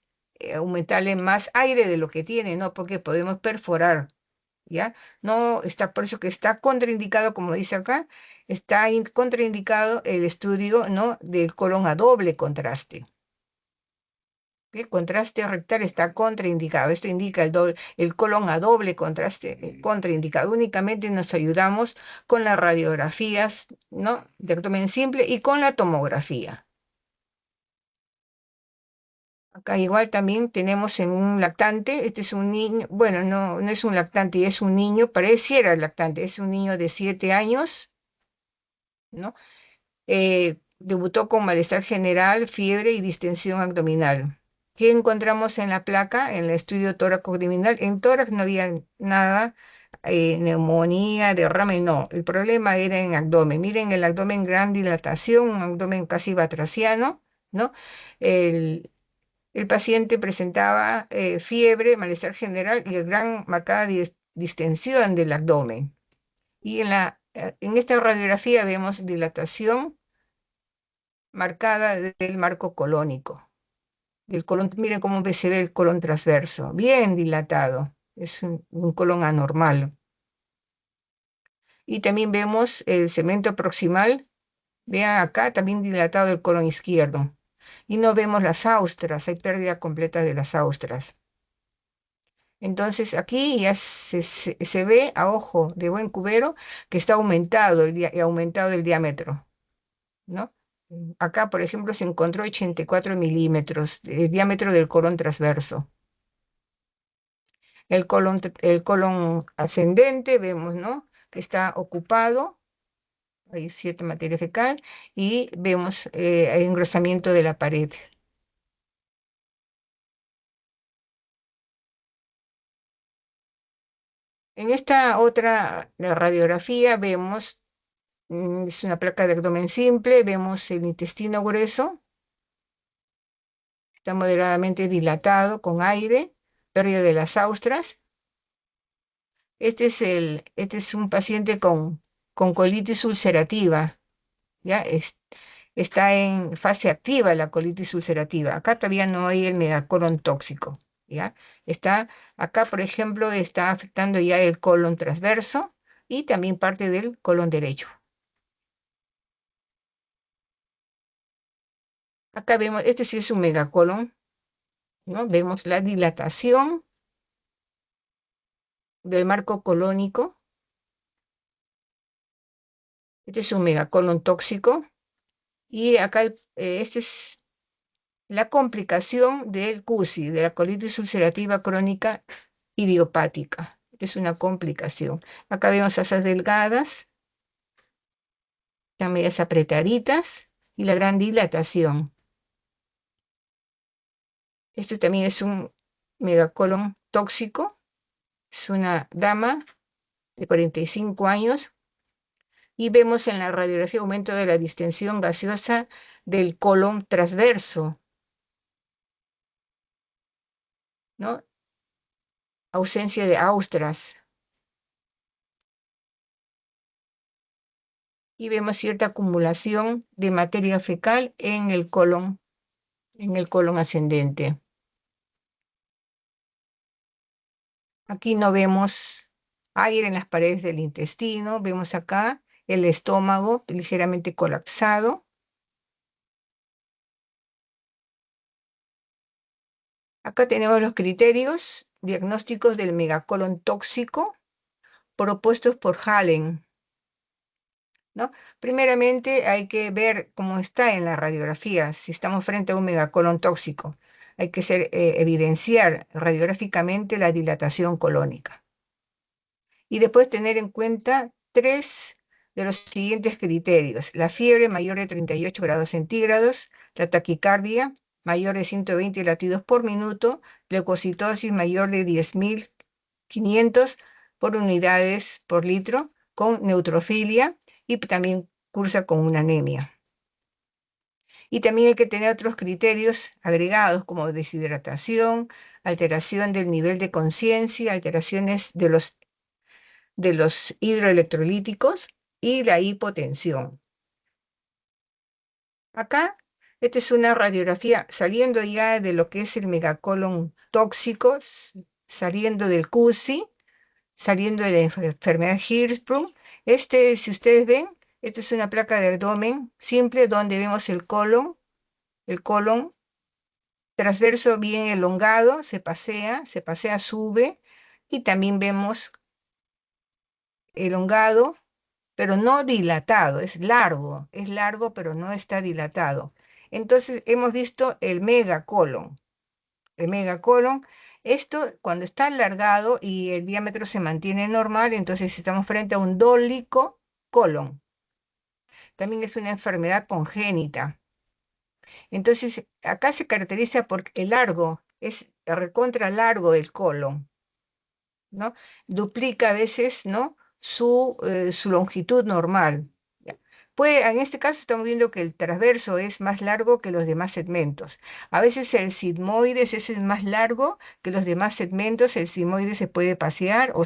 aumentarle más aire de lo que tiene, ¿no? Porque podemos perforar. ¿Ya? No está, por eso que está contraindicado, como dice acá, está contraindicado el estudio, ¿no? Del colon a doble contraste. El contraste rectal está contraindicado. Esto indica el colon a doble contraste, contraindicado. Únicamente nos ayudamos con las radiografías, ¿no? De abdomen simple y con la tomografía. Acá igual también tenemos en un lactante, este es un niño, bueno, no es un lactante, es un niño, pareciera lactante, es un niño de 7 años, ¿no? Debutó con malestar general, fiebre y distensión abdominal. ¿Qué encontramos en la placa, en el estudio tóraco-abdominal? En tórax no había nada, neumonía, derrame, no. El problema era en abdomen. Miren el abdomen, gran dilatación, un abdomen casi batraciano, ¿no? El, el paciente presentaba fiebre, malestar general y gran marcada distensión del abdomen. Y en esta radiografía vemos dilatación marcada del marco colónico. Miren cómo se ve el colon transverso, bien dilatado. Es un colon anormal. Y también vemos el segmento proximal, vean acá, también dilatado el colon izquierdo. Y no vemos las austras, hay pérdida completa de las austras. Entonces aquí ya se ve a ojo de buen cubero que está aumentado el diámetro, ¿no? Acá, por ejemplo, se encontró 84 milímetros el diámetro del colon transverso. El colon ascendente, vemos, ¿no? Que está ocupado, hay cierta materia fecal, y vemos el engrosamiento de la pared. En esta otra la radiografía vemos, es una placa de abdomen simple, vemos el intestino grueso, está moderadamente dilatado con aire, pérdida de las austras. Este es un paciente con colitis ulcerativa, ¿ya? Está en fase activa la colitis ulcerativa. Acá todavía no hay el megacolon tóxico, ¿ya? Acá, por ejemplo, está afectando ya el colon transverso y también parte del colon derecho. Acá vemos, este sí es un megacolon, ¿no? Vemos la dilatación del marco colónico. Este es un megacolon tóxico. Y acá, este es la complicación del CUSI, de la colitis ulcerativa crónica idiopática. Esta es una complicación. Acá vemos asas delgadas, están medias apretaditas y la gran dilatación. Esto también es un megacolon tóxico. Es una dama de 45 años y vemos en la radiografía aumento de la distensión gaseosa del colon transverso, ¿no? Ausencia de austras. Y vemos cierta acumulación de materia fecal en el colon ascendente. Aquí no vemos aire en las paredes del intestino, vemos acá el estómago ligeramente colapsado, Acá tenemos los criterios diagnósticos del megacolon tóxico propuestos por Hallen, ¿no? Primeramente hay que ver cómo está en la radiografía, si estamos frente a un megacolon tóxico. Hay que evidenciar radiográficamente la dilatación colónica. Y después tener en cuenta tres de los siguientes criterios: la fiebre mayor de 38 grados centígrados, la taquicardia mayor de 120 latidos por minuto, leucocitosis mayor de 10.500 por unidades por litro, con neutrofilia, y también cursa con una anemia. Y también hay que tener otros criterios agregados como deshidratación, alteración del nivel de conciencia, alteraciones de los hidroelectrolíticos y la hipotensión. Acá, esta es una radiografía saliendo ya de lo que es el megacolon tóxico, saliendo del CUSI, saliendo de la enfermedad Hirschsprung. Si ustedes ven, esta es una placa de abdomen simple donde vemos el colon transverso bien elongado, se pasea, sube, y también vemos elongado, pero no dilatado, es largo, pero no está dilatado. Entonces hemos visto el megacolon. Esto cuando está alargado y el diámetro se mantiene normal, entonces estamos frente a un dólico colon. También es una enfermedad congénita. Entonces acá se caracteriza por el largo, es recontra largo el colon, ¿no? Duplica a veces, ¿no? Su longitud normal. ¿Ya? En este caso estamos viendo que el transverso es más largo que los demás segmentos. A veces el sigmoides es más largo que los demás segmentos. El sigmoides se puede pasear o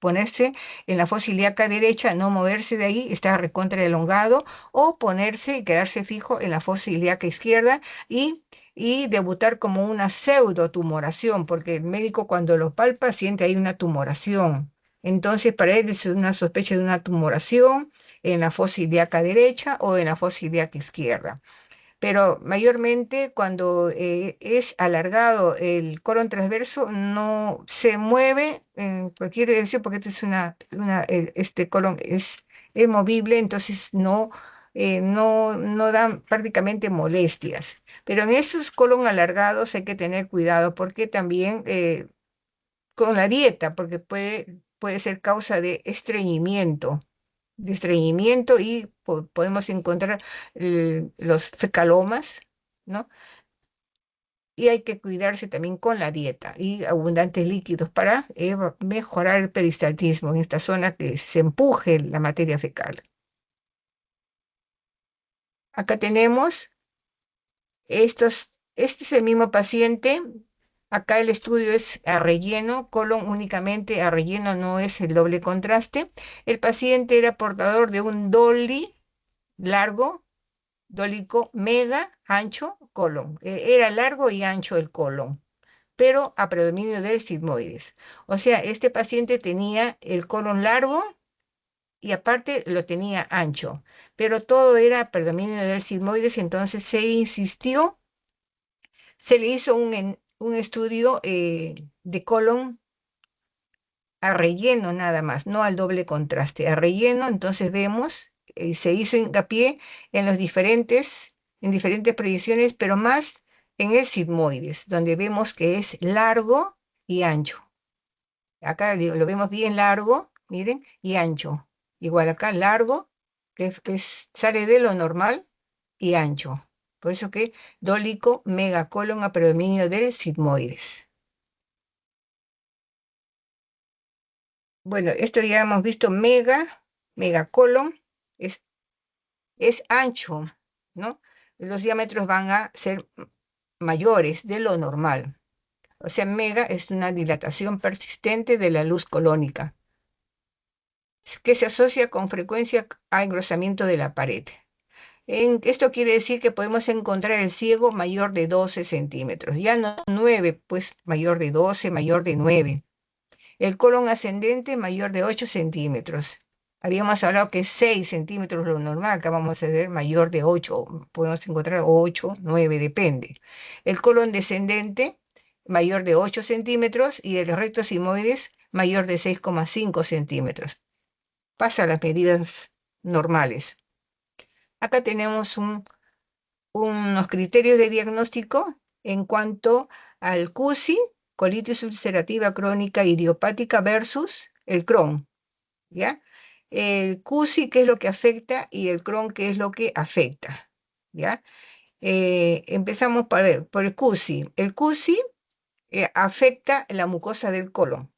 ponerse en la fosa ilíaca derecha, no moverse de ahí, está recontra elongado, o ponerse y quedarse fijo en la fosa ilíaca izquierda y debutar como una pseudotumoración, porque el médico cuando lo palpa siente ahí una tumoración. Entonces, para él es una sospecha de una tumoración en la fosa ilíaca derecha o en la fosa ilíaca izquierda. Pero mayormente cuando es alargado el colon transverso, no se mueve en cualquier dirección, porque este colon es movible, entonces no dan prácticamente molestias. Pero en esos colon alargados hay que tener cuidado, porque también con la dieta, porque puede ser causa de estreñimiento, y podemos encontrar los fecalomas, ¿no? Y hay que cuidarse también con la dieta y abundantes líquidos para mejorar el peristaltismo en esta zona, que se empuje la materia fecal. Acá tenemos este es el mismo paciente. Acá el estudio es a relleno, colon únicamente a relleno, no es el doble contraste. El paciente era portador de un DOLI largo, dólico mega ancho colon. Era largo y ancho el colon, pero a predominio del sigmoides. O sea, este paciente tenía el colon largo y aparte lo tenía ancho, pero todo era a predominio del sigmoides. Entonces se le hizo un estudio de colon a relleno nada más, no al doble contraste, a relleno. Entonces vemos, se hizo hincapié en diferentes proyecciones, pero más en el sigmoides, donde vemos que es largo y ancho. Acá lo vemos bien largo, miren, y ancho. Igual acá largo, sale de lo normal, y ancho. Por eso que dólico megacolon a predominio del sigmoides. Bueno, esto ya hemos visto megacolon, es, es ancho, ¿no? Los diámetros van a ser mayores de lo normal. O sea, mega es una dilatación persistente de la luz colónica, que se asocia con frecuencia a engrosamiento de la pared. Esto quiere decir que podemos encontrar el ciego mayor de 12 centímetros, ya no 9, pues mayor de 12, mayor de 9. El colon ascendente mayor de 8 centímetros. Habíamos hablado que 6 centímetros lo normal, acá vamos a ver mayor de 8, podemos encontrar 8, 9, depende. El colon descendente mayor de 8 centímetros y el recto sigmoides mayor de 6,5 centímetros. Pasa a las medidas normales. Acá tenemos unos criterios de diagnóstico en cuanto al CUSI, colitis ulcerativa crónica idiopática versus el Crohn, ¿ya? El CUSI, ¿qué es lo que afecta? Y el Crohn, ¿qué es lo que afecta? ¿Ya? Empezamos por ver, por el CUSI. El CUSI afecta la mucosa del colon,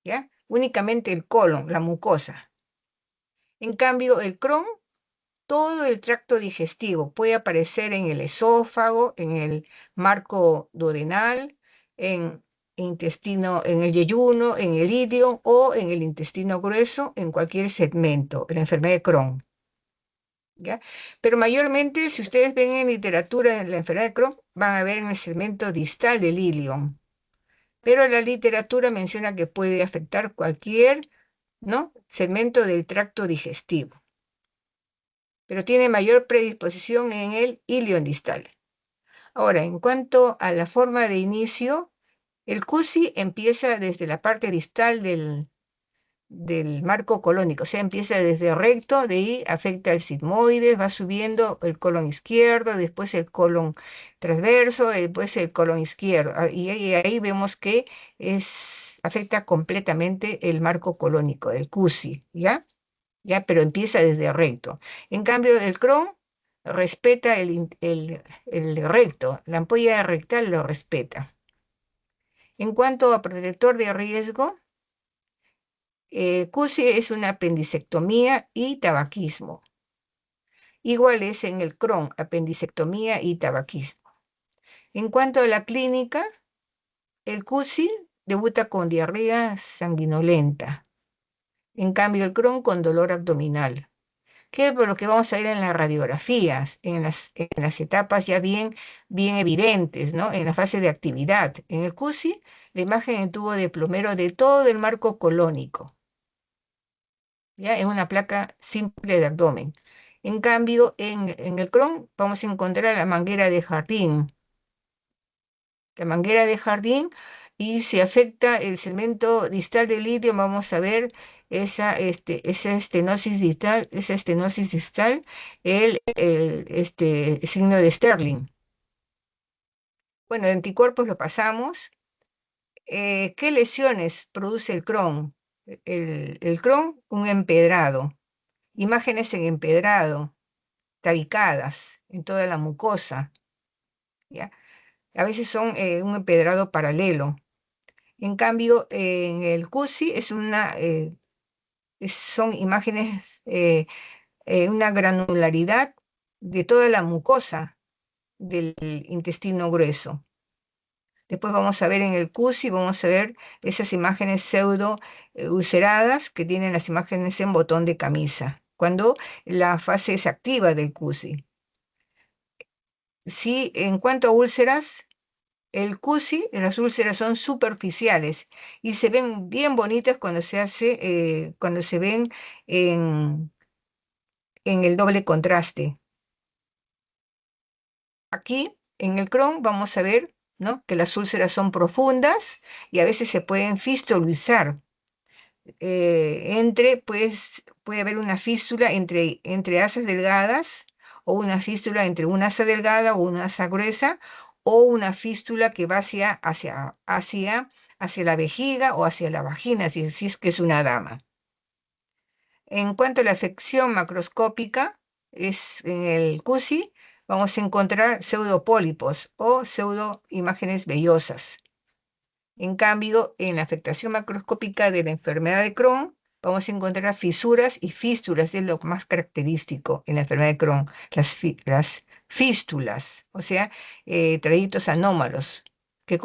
¿ya? Únicamente el colon, la mucosa. En cambio, el Crohn, todo el tracto digestivo puede aparecer en el esófago, en el marco duodenal, en intestino, en el yeyuno, en el ilio o en el intestino grueso, en cualquier segmento, en la enfermedad de Crohn, ¿ya? Pero mayormente, si ustedes ven en literatura en la enfermedad de Crohn, van a ver en el segmento distal del ilio. Pero la literatura menciona que puede afectar cualquier, ¿no?, segmento del tracto digestivo, pero tiene mayor predisposición en el ilion distal. Ahora, en cuanto a la forma de inicio, el CUSI empieza desde la parte distal del marco colónico, o sea, empieza desde el recto, de ahí afecta el sigmoides, va subiendo el colon izquierdo, después el colon transverso, después el colon izquierdo, y ahí vemos que afecta completamente el marco colónico, el CUSI, ¿ya? ¿Ya? Pero empieza desde recto. En cambio, el Crohn respeta el recto, la ampolla rectal lo respeta. En cuanto a protector de riesgo, CUSI es una apendicectomía y tabaquismo. Igual es en el Crohn, apendicectomía y tabaquismo. En cuanto a la clínica, el CUSI debuta con diarrea sanguinolenta. En cambio, el Crohn con dolor abdominal. Que por lo que vamos a ver en las radiografías, en las etapas ya bien evidentes, ¿no? En la fase de actividad. En el CUSI, la imagen en tubo de plumero de todo el marco colónico, ¿ya? En una placa simple de abdomen. En cambio, en el Crohn vamos a encontrar la manguera de jardín, y si afecta el segmento distal del ilio, vamos a ver esa estenosis distal, el signo de Sterling. Bueno, de anticuerpos lo pasamos. ¿Qué lesiones produce el Crohn? El Crohn, un empedrado, imágenes en empedrado, tabicadas en toda la mucosa, ¿ya? A veces son un empedrado paralelo. En cambio, en el CUSI son imágenes, una granularidad de toda la mucosa del intestino grueso. Después vamos a ver en el CUSI, vamos a ver esas imágenes pseudo ulceradas que tienen las imágenes en botón de camisa, cuando la fase es activa del CUSI. Sí, en cuanto a úlceras, el CUSI, las úlceras son superficiales y se ven bien bonitas cuando se ven en, en el doble contraste. Aquí, en el Crohn, vamos a ver, ¿no?, que las úlceras son profundas y a veces se pueden fistulizar. Pues, puede haber una fístula entre asas delgadas, o una fístula entre una asa delgada o una asa gruesa, o una fístula que va hacia la vejiga o hacia la vagina, si es que es una dama. En cuanto a la afección macroscópica, en el CUSI vamos a encontrar pseudopólipos o pseudoimágenes vellosas. En cambio, en la afectación macroscópica de la enfermedad de Crohn, vamos a encontrar fisuras y fístulas, es lo más característico en la enfermedad de Crohn, las fístulas, o sea, trayectos anómalos que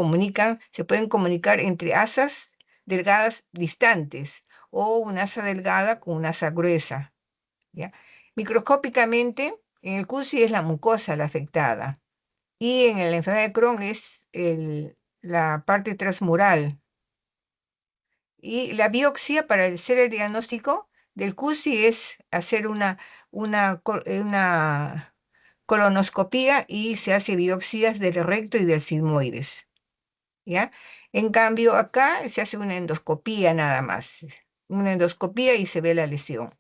se pueden comunicar entre asas delgadas distantes o una asa delgada con una asa gruesa, ¿ya? Microscópicamente, en el CUSI es la mucosa la afectada, y en la enfermedad de Crohn es la parte transmural. Y la biopsia para hacer el diagnóstico del CUSI es hacer una colonoscopía, y se hace biopsias del recto y del sigmoides. ¿ya? En cambio, acá se hace una endoscopía nada más, una endoscopía y se ve la lesión.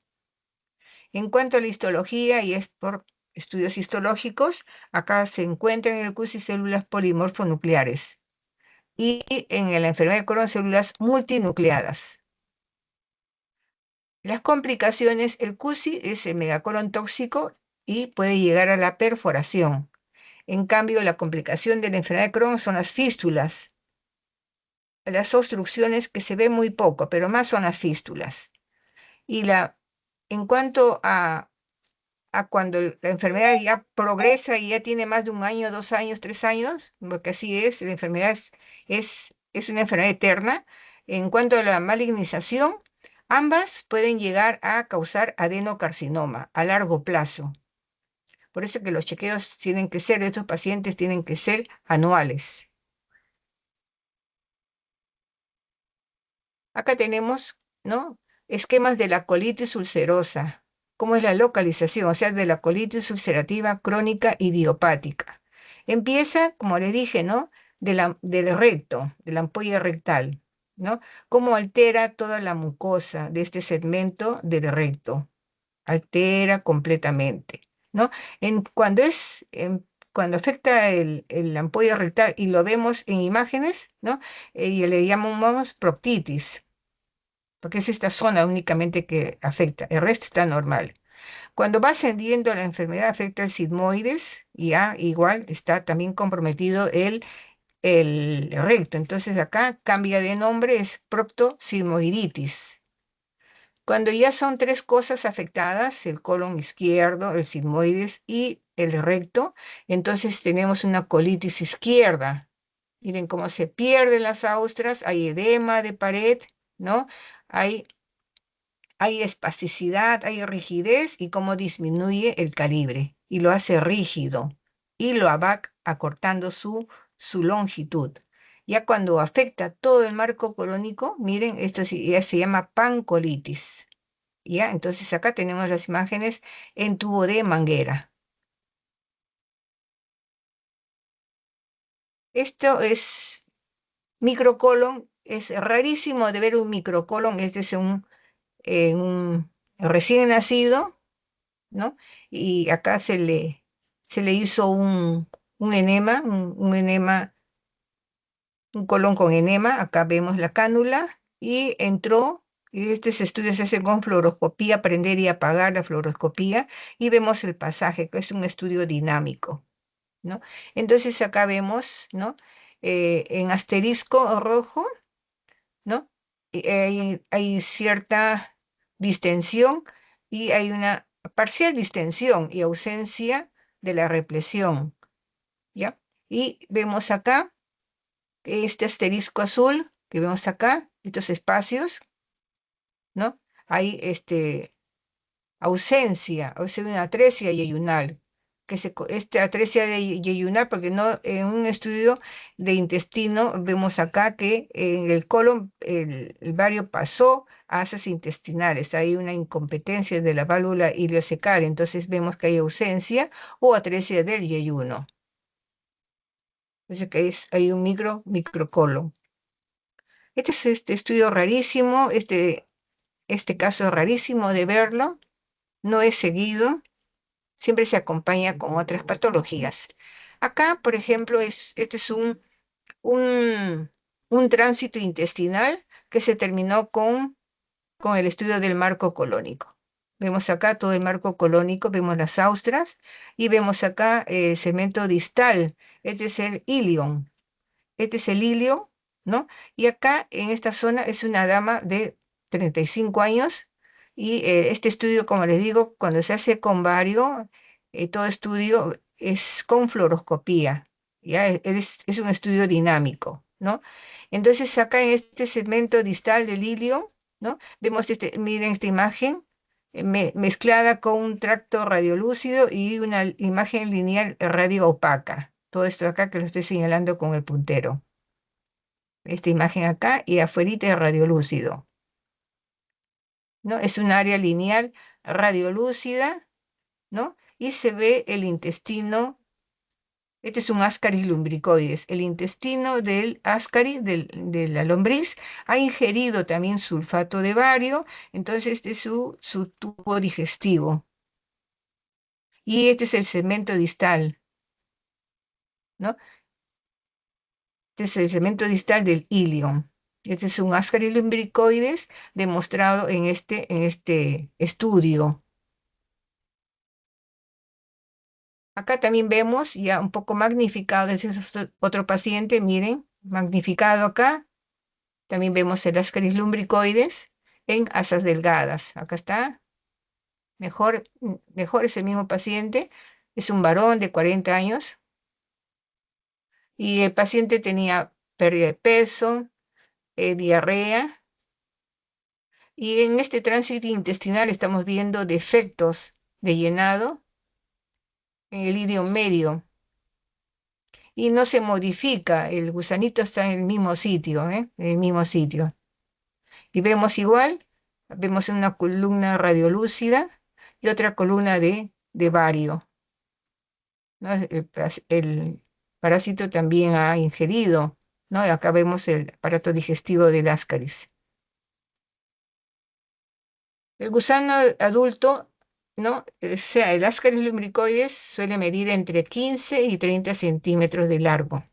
En cuanto a la histología, y es por estudios histológicos, acá se encuentran en el CUSI células polimorfonucleares y en la enfermedad de Crohn células multinucleadas. Las complicaciones, el CUSI es el megacolon tóxico y puede llegar a la perforación. En cambio, la complicación de la enfermedad de Crohn son las fístulas, las obstrucciones que se ve muy poco, pero más son las fístulas. Y en cuanto a cuando la enfermedad ya progresa y ya tiene más de 1 año, 2 años, 3 años, porque así es, la enfermedad es una enfermedad eterna. En cuanto a la malignización, ambas pueden llegar a causar adenocarcinoma a largo plazo. Por eso que los chequeos tienen que ser de estos pacientes, tienen que ser anuales. Acá tenemos, ¿no? Esquemas de la colitis ulcerosa. ¿Cómo es la localización? O sea, de la colitis ulcerativa crónica idiopática. Empieza, como les dije, ¿no? Del recto, de la ampolla rectal, ¿no? Cómo altera toda la mucosa de este segmento del recto. Altera completamente, ¿no? Cuando afecta la ampolla rectal y lo vemos en imágenes, ¿no? Y le llamamos proctitis, porque es esta zona únicamente que afecta, el resto está normal. Cuando va ascendiendo la enfermedad, afecta el sigmoides, y ya igual está también comprometido el recto. Entonces acá cambia de nombre, es proctosigmoiditis. Cuando ya son tres cosas afectadas, el colon izquierdo, el sigmoides y el recto, entonces tenemos una colitis izquierda. Miren cómo se pierden las austras, hay edema de pared, ¿no? Hay hay espasticidad, hay rigidez y cómo disminuye el calibre y lo hace rígido y lo va acortando su longitud. Ya cuando afecta todo el marco colónico, miren, esto ya se llama pancolitis. ¿Ya? Entonces acá tenemos las imágenes en tubo de manguera. Esto es microcolon, es rarísimo de ver un microcolon, este es un recién nacido, ¿no? Y acá se le hizo un enema, un enema, un colon con enema, acá vemos la cánula, y entró, y este estudio se hace con fluoroscopía, prender y apagar la fluoroscopía, y vemos el pasaje, que es un estudio dinámico, ¿no? Entonces acá vemos, ¿no? En asterisco rojo, ¿no? Hay cierta distensión y hay una parcial distensión y ausencia de la represión, ¿ya? Y vemos acá este asterisco azul que vemos acá, estos espacios, ¿no? Hay ausencia, o sea, una atresia yeyunal, esta atresia yeyunal, porque no, en un estudio de intestino vemos acá que en el colon el bario pasó a asas intestinales, hay una incompetencia de la válvula ileocecal, entonces vemos que hay ausencia o atresia del yeyuno. Entonces que hay un microcolon. Este es este estudio rarísimo, este caso es rarísimo de verlo, no es seguido, siempre se acompaña con otras patologías. Acá, por ejemplo, este es un, un tránsito intestinal que se terminó con el estudio del marco colónico. Vemos acá todo el marco colónico, vemos las austras y vemos acá el segmento distal. Este es el ilion. Este es el ilio, ¿no? Y acá en esta zona es una dama de 35 años y este estudio, como les digo, cuando se hace con bario, todo estudio es con fluoroscopía, ¿ya? Es un estudio dinámico, ¿no? Entonces acá en este segmento distal del ilio, ¿no? Vemos miren esta imagen mezclada con un tracto radiolúcido y una imagen lineal radio opaca. Todo esto acá que lo estoy señalando con el puntero. Esta imagen acá y afuerita es radiolúcido, ¿no? Es un área lineal radiolúcida, ¿no? Y se ve el intestino Este es un Ascaris lumbricoides. El intestino del Ascaris, de la lombriz, ha ingerido también sulfato de bario, entonces este es su tubo digestivo. Y este es el segmento distal, ¿no? Este es el segmento distal del ilion. Este es un Ascaris lumbricoides demostrado en este estudio. Acá también vemos ya un poco magnificado, ese es otro paciente, miren, magnificado acá. También vemos el Ascaris lumbricoides en asas delgadas. Acá está, mejor es el mismo paciente. Es un varón de 40 años y el paciente tenía pérdida de peso, diarrea, y en este tránsito intestinal estamos viendo defectos de llenado en el ilion medio y no se modifica, el gusanito está en el mismo sitio, ¿eh? En el mismo sitio. Y vemos igual, vemos una columna radiolúcida y otra columna de bario, ¿no? El parásito también ha ingerido, ¿no? Y acá vemos el aparato digestivo del Ascaris. El gusano adulto, ¿no? O sea, el Ascaris lumbricoides suele medir entre 15 y 30 centímetros de largo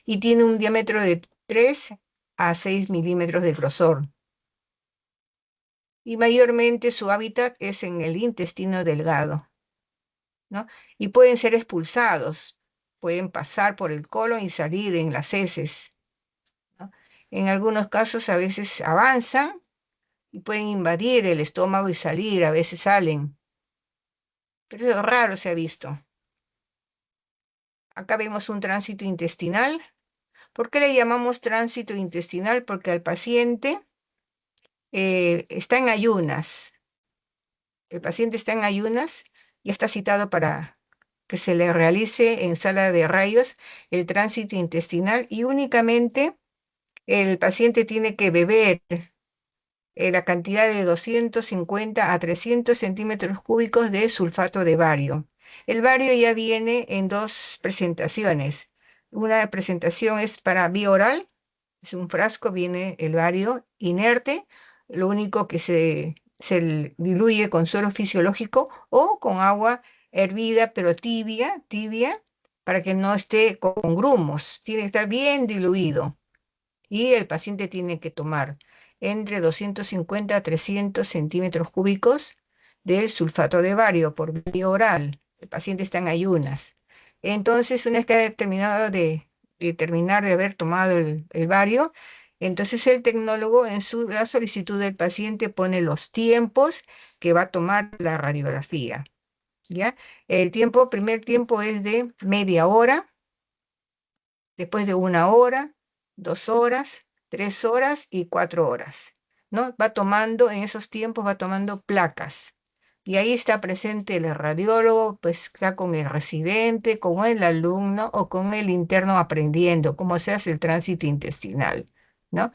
y tiene un diámetro de 3 a 6 milímetros de grosor. Y mayormente su hábitat es en el intestino delgado, ¿no? Y pueden ser expulsados, pueden pasar por el colon y salir en las heces, ¿no? En algunos casos a veces avanzan y pueden invadir el estómago y salir, a veces salen, pero eso raro se ha visto. Acá vemos un tránsito intestinal. ¿Por qué le llamamos tránsito intestinal? Porque el paciente está en ayunas. El paciente está en ayunas y está citado para que se le realice en sala de rayos el tránsito intestinal y únicamente el paciente tiene que beber la cantidad de 250 a 300 centímetros cúbicos de sulfato de bario. El bario ya viene en dos presentaciones. Una presentación es para vía oral, es un frasco, viene el bario inerte, lo único que se diluye con suero fisiológico o con agua hervida, pero tibia, tibia, para que no esté con grumos, tiene que estar bien diluido. Y el paciente tiene que tomar entre 250 a 300 centímetros cúbicos del sulfato de bario por vía oral. El paciente está en ayunas. Entonces, una vez que ha terminado de terminar de haber tomado el bario, entonces el tecnólogo en la solicitud del paciente pone los tiempos que va a tomar la radiografía, ¿ya? Primer tiempo es de media hora, después de una hora, 2 horas, 3 horas y 4 horas, ¿no? Va tomando, en esos tiempos va tomando placas. Y ahí está presente el radiólogo, pues está con el residente, con el alumno o con el interno aprendiendo cómo se hace el tránsito intestinal, ¿no?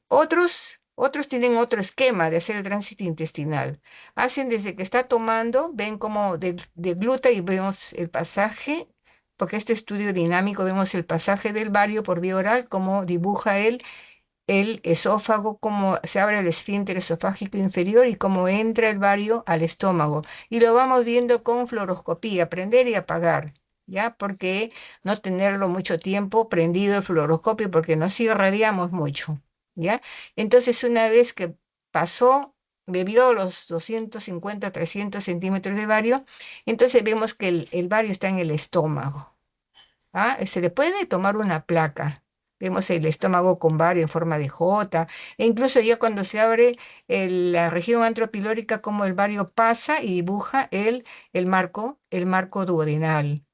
Otros tienen otro esquema de hacer el tránsito intestinal. Hacen desde que está tomando, ven como de gluta y vemos el pasaje, porque este estudio dinámico vemos el pasaje del bario por vía oral, cómo dibuja él el esófago, cómo se abre el esfínter esofágico inferior y cómo entra el bario al estómago. Y lo vamos viendo con fluoroscopía, prender y apagar. ¿Ya? Porque no tenerlo mucho tiempo prendido el fluoroscopio porque nos irradiamos mucho. ¿Ya? Entonces, una vez que pasó, bebió los 250, 300 centímetros de bario, entonces vemos que el bario está en el estómago. ¿Ah? Se le puede tomar una placa. Vemos el estómago con bario en forma de J, e incluso ya cuando se abre la región antropilórica, como el bario pasa y dibuja el marco duodenal.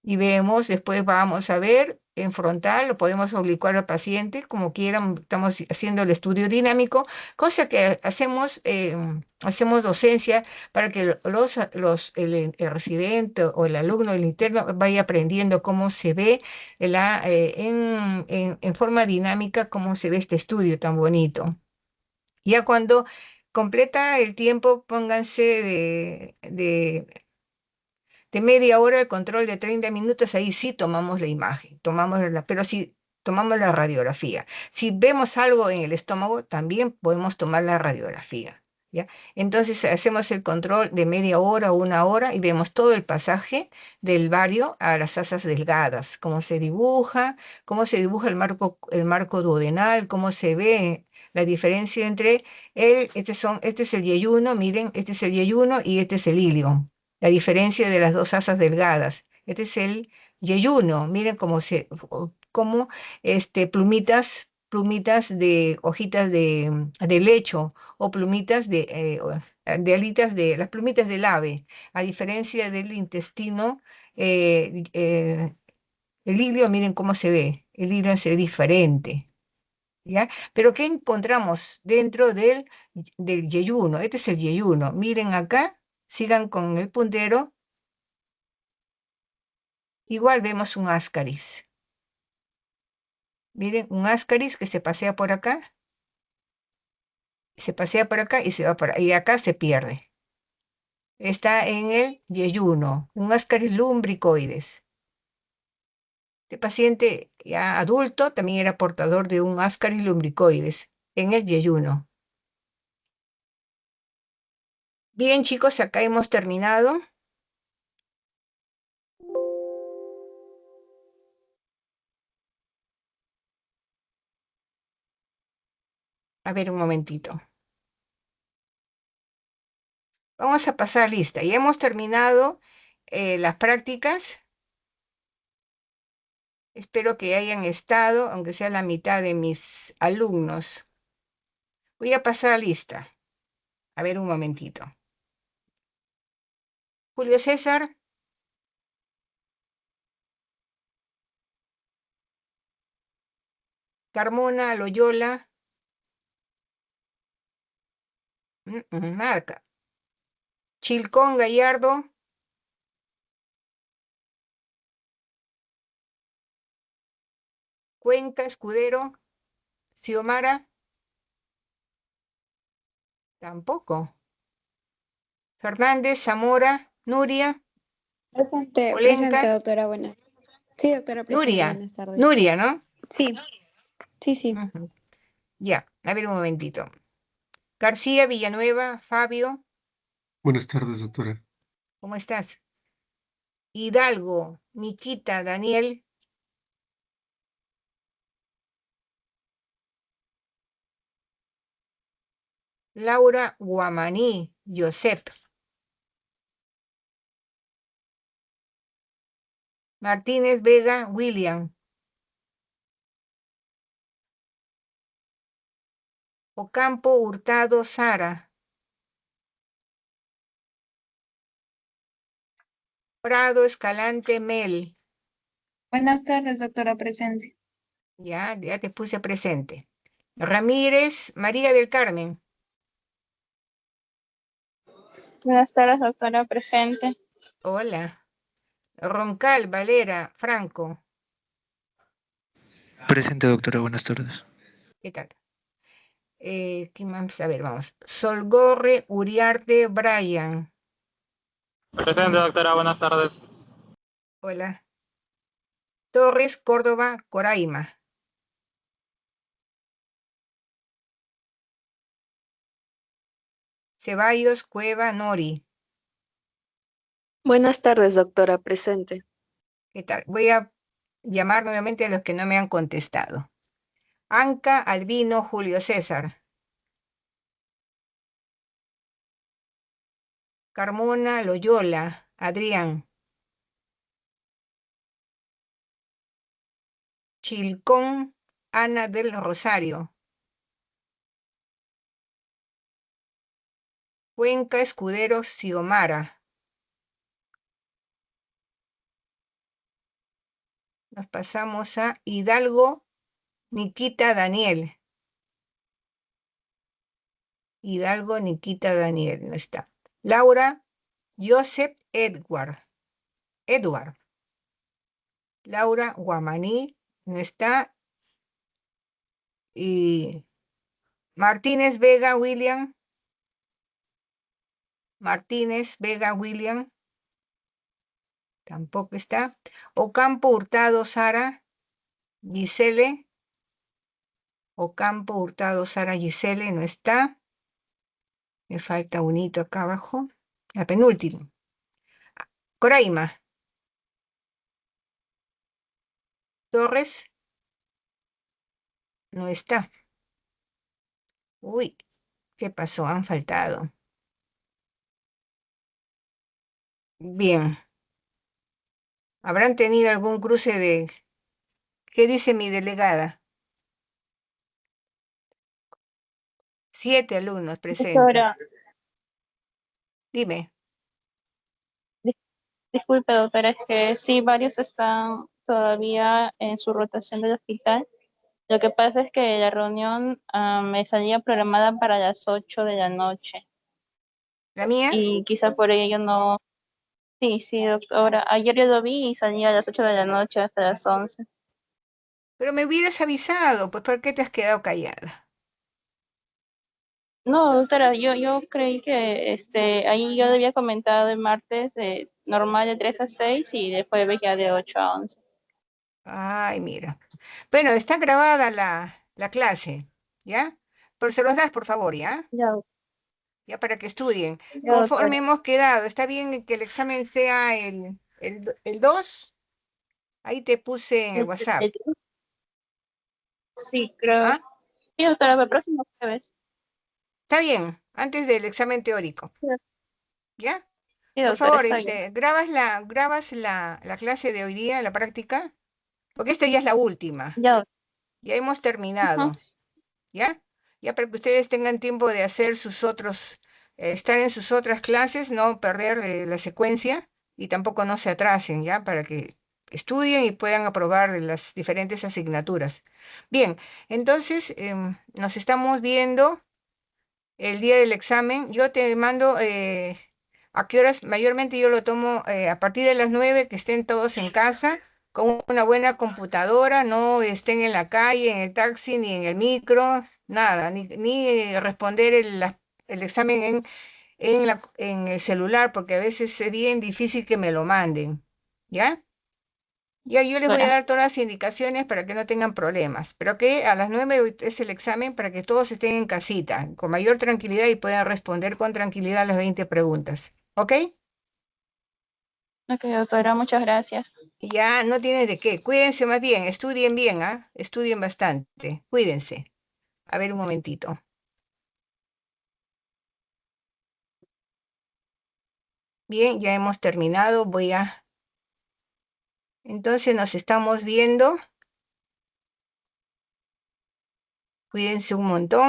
Y vemos, después vamos a ver en frontal, lo podemos oblicuar al paciente, como quieran, estamos haciendo el estudio dinámico, cosa que hacemos docencia para que el residente o el alumno, el interno, vaya aprendiendo cómo se ve en forma dinámica, cómo se ve este estudio tan bonito. Ya cuando completa el tiempo, pónganse de media hora, el control de 30 minutos, ahí sí tomamos la imagen, pero si tomamos la radiografía. Si vemos algo en el estómago, también podemos tomar la radiografía. ¿Ya? Entonces hacemos el control de media hora o una hora y vemos todo el pasaje del vario a las asas delgadas, cómo se dibuja el marco duodenal, cómo se ve la diferencia entre este es el yeyuno, miren, este es el yeyuno y este es el ilion, la diferencia de las dos asas delgadas. Este es el yeyuno, miren cómo plumitas de hojitas de lecho o plumitas de alitas las plumitas del ave, a diferencia del intestino, el hilio, miren cómo se ve, el hilio se ve diferente. ¿Ya? Pero ¿qué encontramos dentro del yeyuno? Este es el yeyuno. Miren acá, sigan con el puntero. Igual vemos un ascaris. Miren, un ascaris que se pasea por acá, se pasea por acá y se va por ahí. Y acá se pierde. Está en el yeyuno, un ascaris lumbricoides. Este paciente ya adulto también era portador de un ascaris lumbricoides en el yeyuno. Bien, chicos, acá hemos terminado. A ver un momentito. Vamos a pasar lista. Ya hemos terminado las prácticas. Espero que hayan estado, aunque sea la mitad de mis alumnos. Voy a pasar lista. A ver un momentito. Julio César, Carmona, Loyola, marca. Chilcón, Gallardo, Cuenca, Escudero, Xiomara, tampoco. Fernández, Zamora, Nuria, Presente, Polenca, doctora, buenas. Sí, doctora, presente, Nuria, buenas tardes. Nuria, ¿no? Sí, sí. Ujú. Ya, a ver un momentito. García, Villanueva, Fabio, Buenas tardes, doctora. ¿cómo estás? Hidalgo, Nikita, Daniel, Laura, Guamaní, Josep, Martínez, Vega, William, Ocampo, Hurtado, Sara, Prado, Escalante, Mel. Buenas tardes, doctora, presente. Ya te puse presente. Ramírez, María del Carmen. Buenas tardes, doctora, presente. Hola. Roncal, Valera, Franco. Presente, doctora, buenas tardes. ¿Qué tal? ¿Qué más? A ver, vamos. Solgorre, Uriarte, Brian. Presente, doctora, buenas tardes. Hola. Torres, Córdoba, Coraima. Ceballos, Cueva, Nori. Buenas tardes, doctora, presente. ¿Qué tal? Voy a llamar nuevamente a los que no me han contestado. Anca, Albino, Julio César. Carmona, Loyola, Adrián. Chilcón, Ana del Rosario. Cuenca, Escudero, Xiomara. Nos pasamos a Hidalgo, Nikita, Daniel. Hidalgo, Nikita, Daniel, no está. Laura, Joseph, Edward. Laura, Guamaní, no está. Y Martínez, Vega, William. Martínez, Vega, William. Tampoco está. Ocampo, Hurtado, Sara, Gisele. Ocampo, Hurtado, Sara, Gisele, no está. Me falta un hito acá abajo. La penúltima. Coraima. Torres. No está. Uy, ¿qué pasó? Han faltado. Bien. ¿Habrán tenido algún cruce de... ¿Qué dice mi delegada? 7 alumnos presentes. Doctora, Dime. disculpe, doctora, es que sí, varios están todavía en su rotación del hospital. Lo que pasa es que la reunión me salía programada para las 8 de la noche ¿La mía? y quizá por ello no. Sí, sí, doctora. Ayer yo lo vi y salía a las 8 de la noche hasta las 11. Pero me hubieras avisado, pues ¿por qué te has quedado callada? No, doctora, yo creí que ahí yo le había comentado el martes normal de 3 a 6 y después ya de 8 a 11. Ay, mira. Bueno, está grabada la clase, ¿ya? Pero se los das, por favor, ¿ya? Ya, Ya para que estudien. ya, Conforme doctora. hemos quedado, ¿está bien que el examen sea el 2? Ahí te puse en el WhatsApp. Sí, creo. ¿Ah? Sí, doctora, para el próximo jueves. Está bien, antes del examen teórico, ¿ya? Sí, Por doctora, favor, está bien. grabas la clase de hoy día, la práctica, porque esta ya es la última. Ya, Ya hemos terminado. ujú. ¿Ya? Ya para que ustedes tengan tiempo de hacer estar en sus otras clases, no perder la secuencia y tampoco no se atrasen, ¿ya? Para que estudien y puedan aprobar las diferentes asignaturas. Bien, entonces nos estamos viendo el día del examen. Yo te mando a qué horas, mayormente yo lo tomo a partir de las 9, que estén todos en casa con una buena computadora, no estén en la calle, en el taxi, ni en el micro, nada, ni responder el examen en el celular, porque a veces es bien difícil que me lo manden, ¿ya? Ya yo les voy a Doctora. dar todas las indicaciones para que no tengan problemas, pero que a las 9 hoy es el examen para que todos estén en casita, con mayor tranquilidad y puedan responder con tranquilidad las 20 preguntas, ¿ok? Ok, doctora, muchas gracias. Ya no tienen de qué. Cuídense más bien, estudien bien, ¿ah? Estudien bastante. Cuídense. A ver un momentito. Bien, ya hemos terminado. Entonces nos estamos viendo. Cuídense un montón.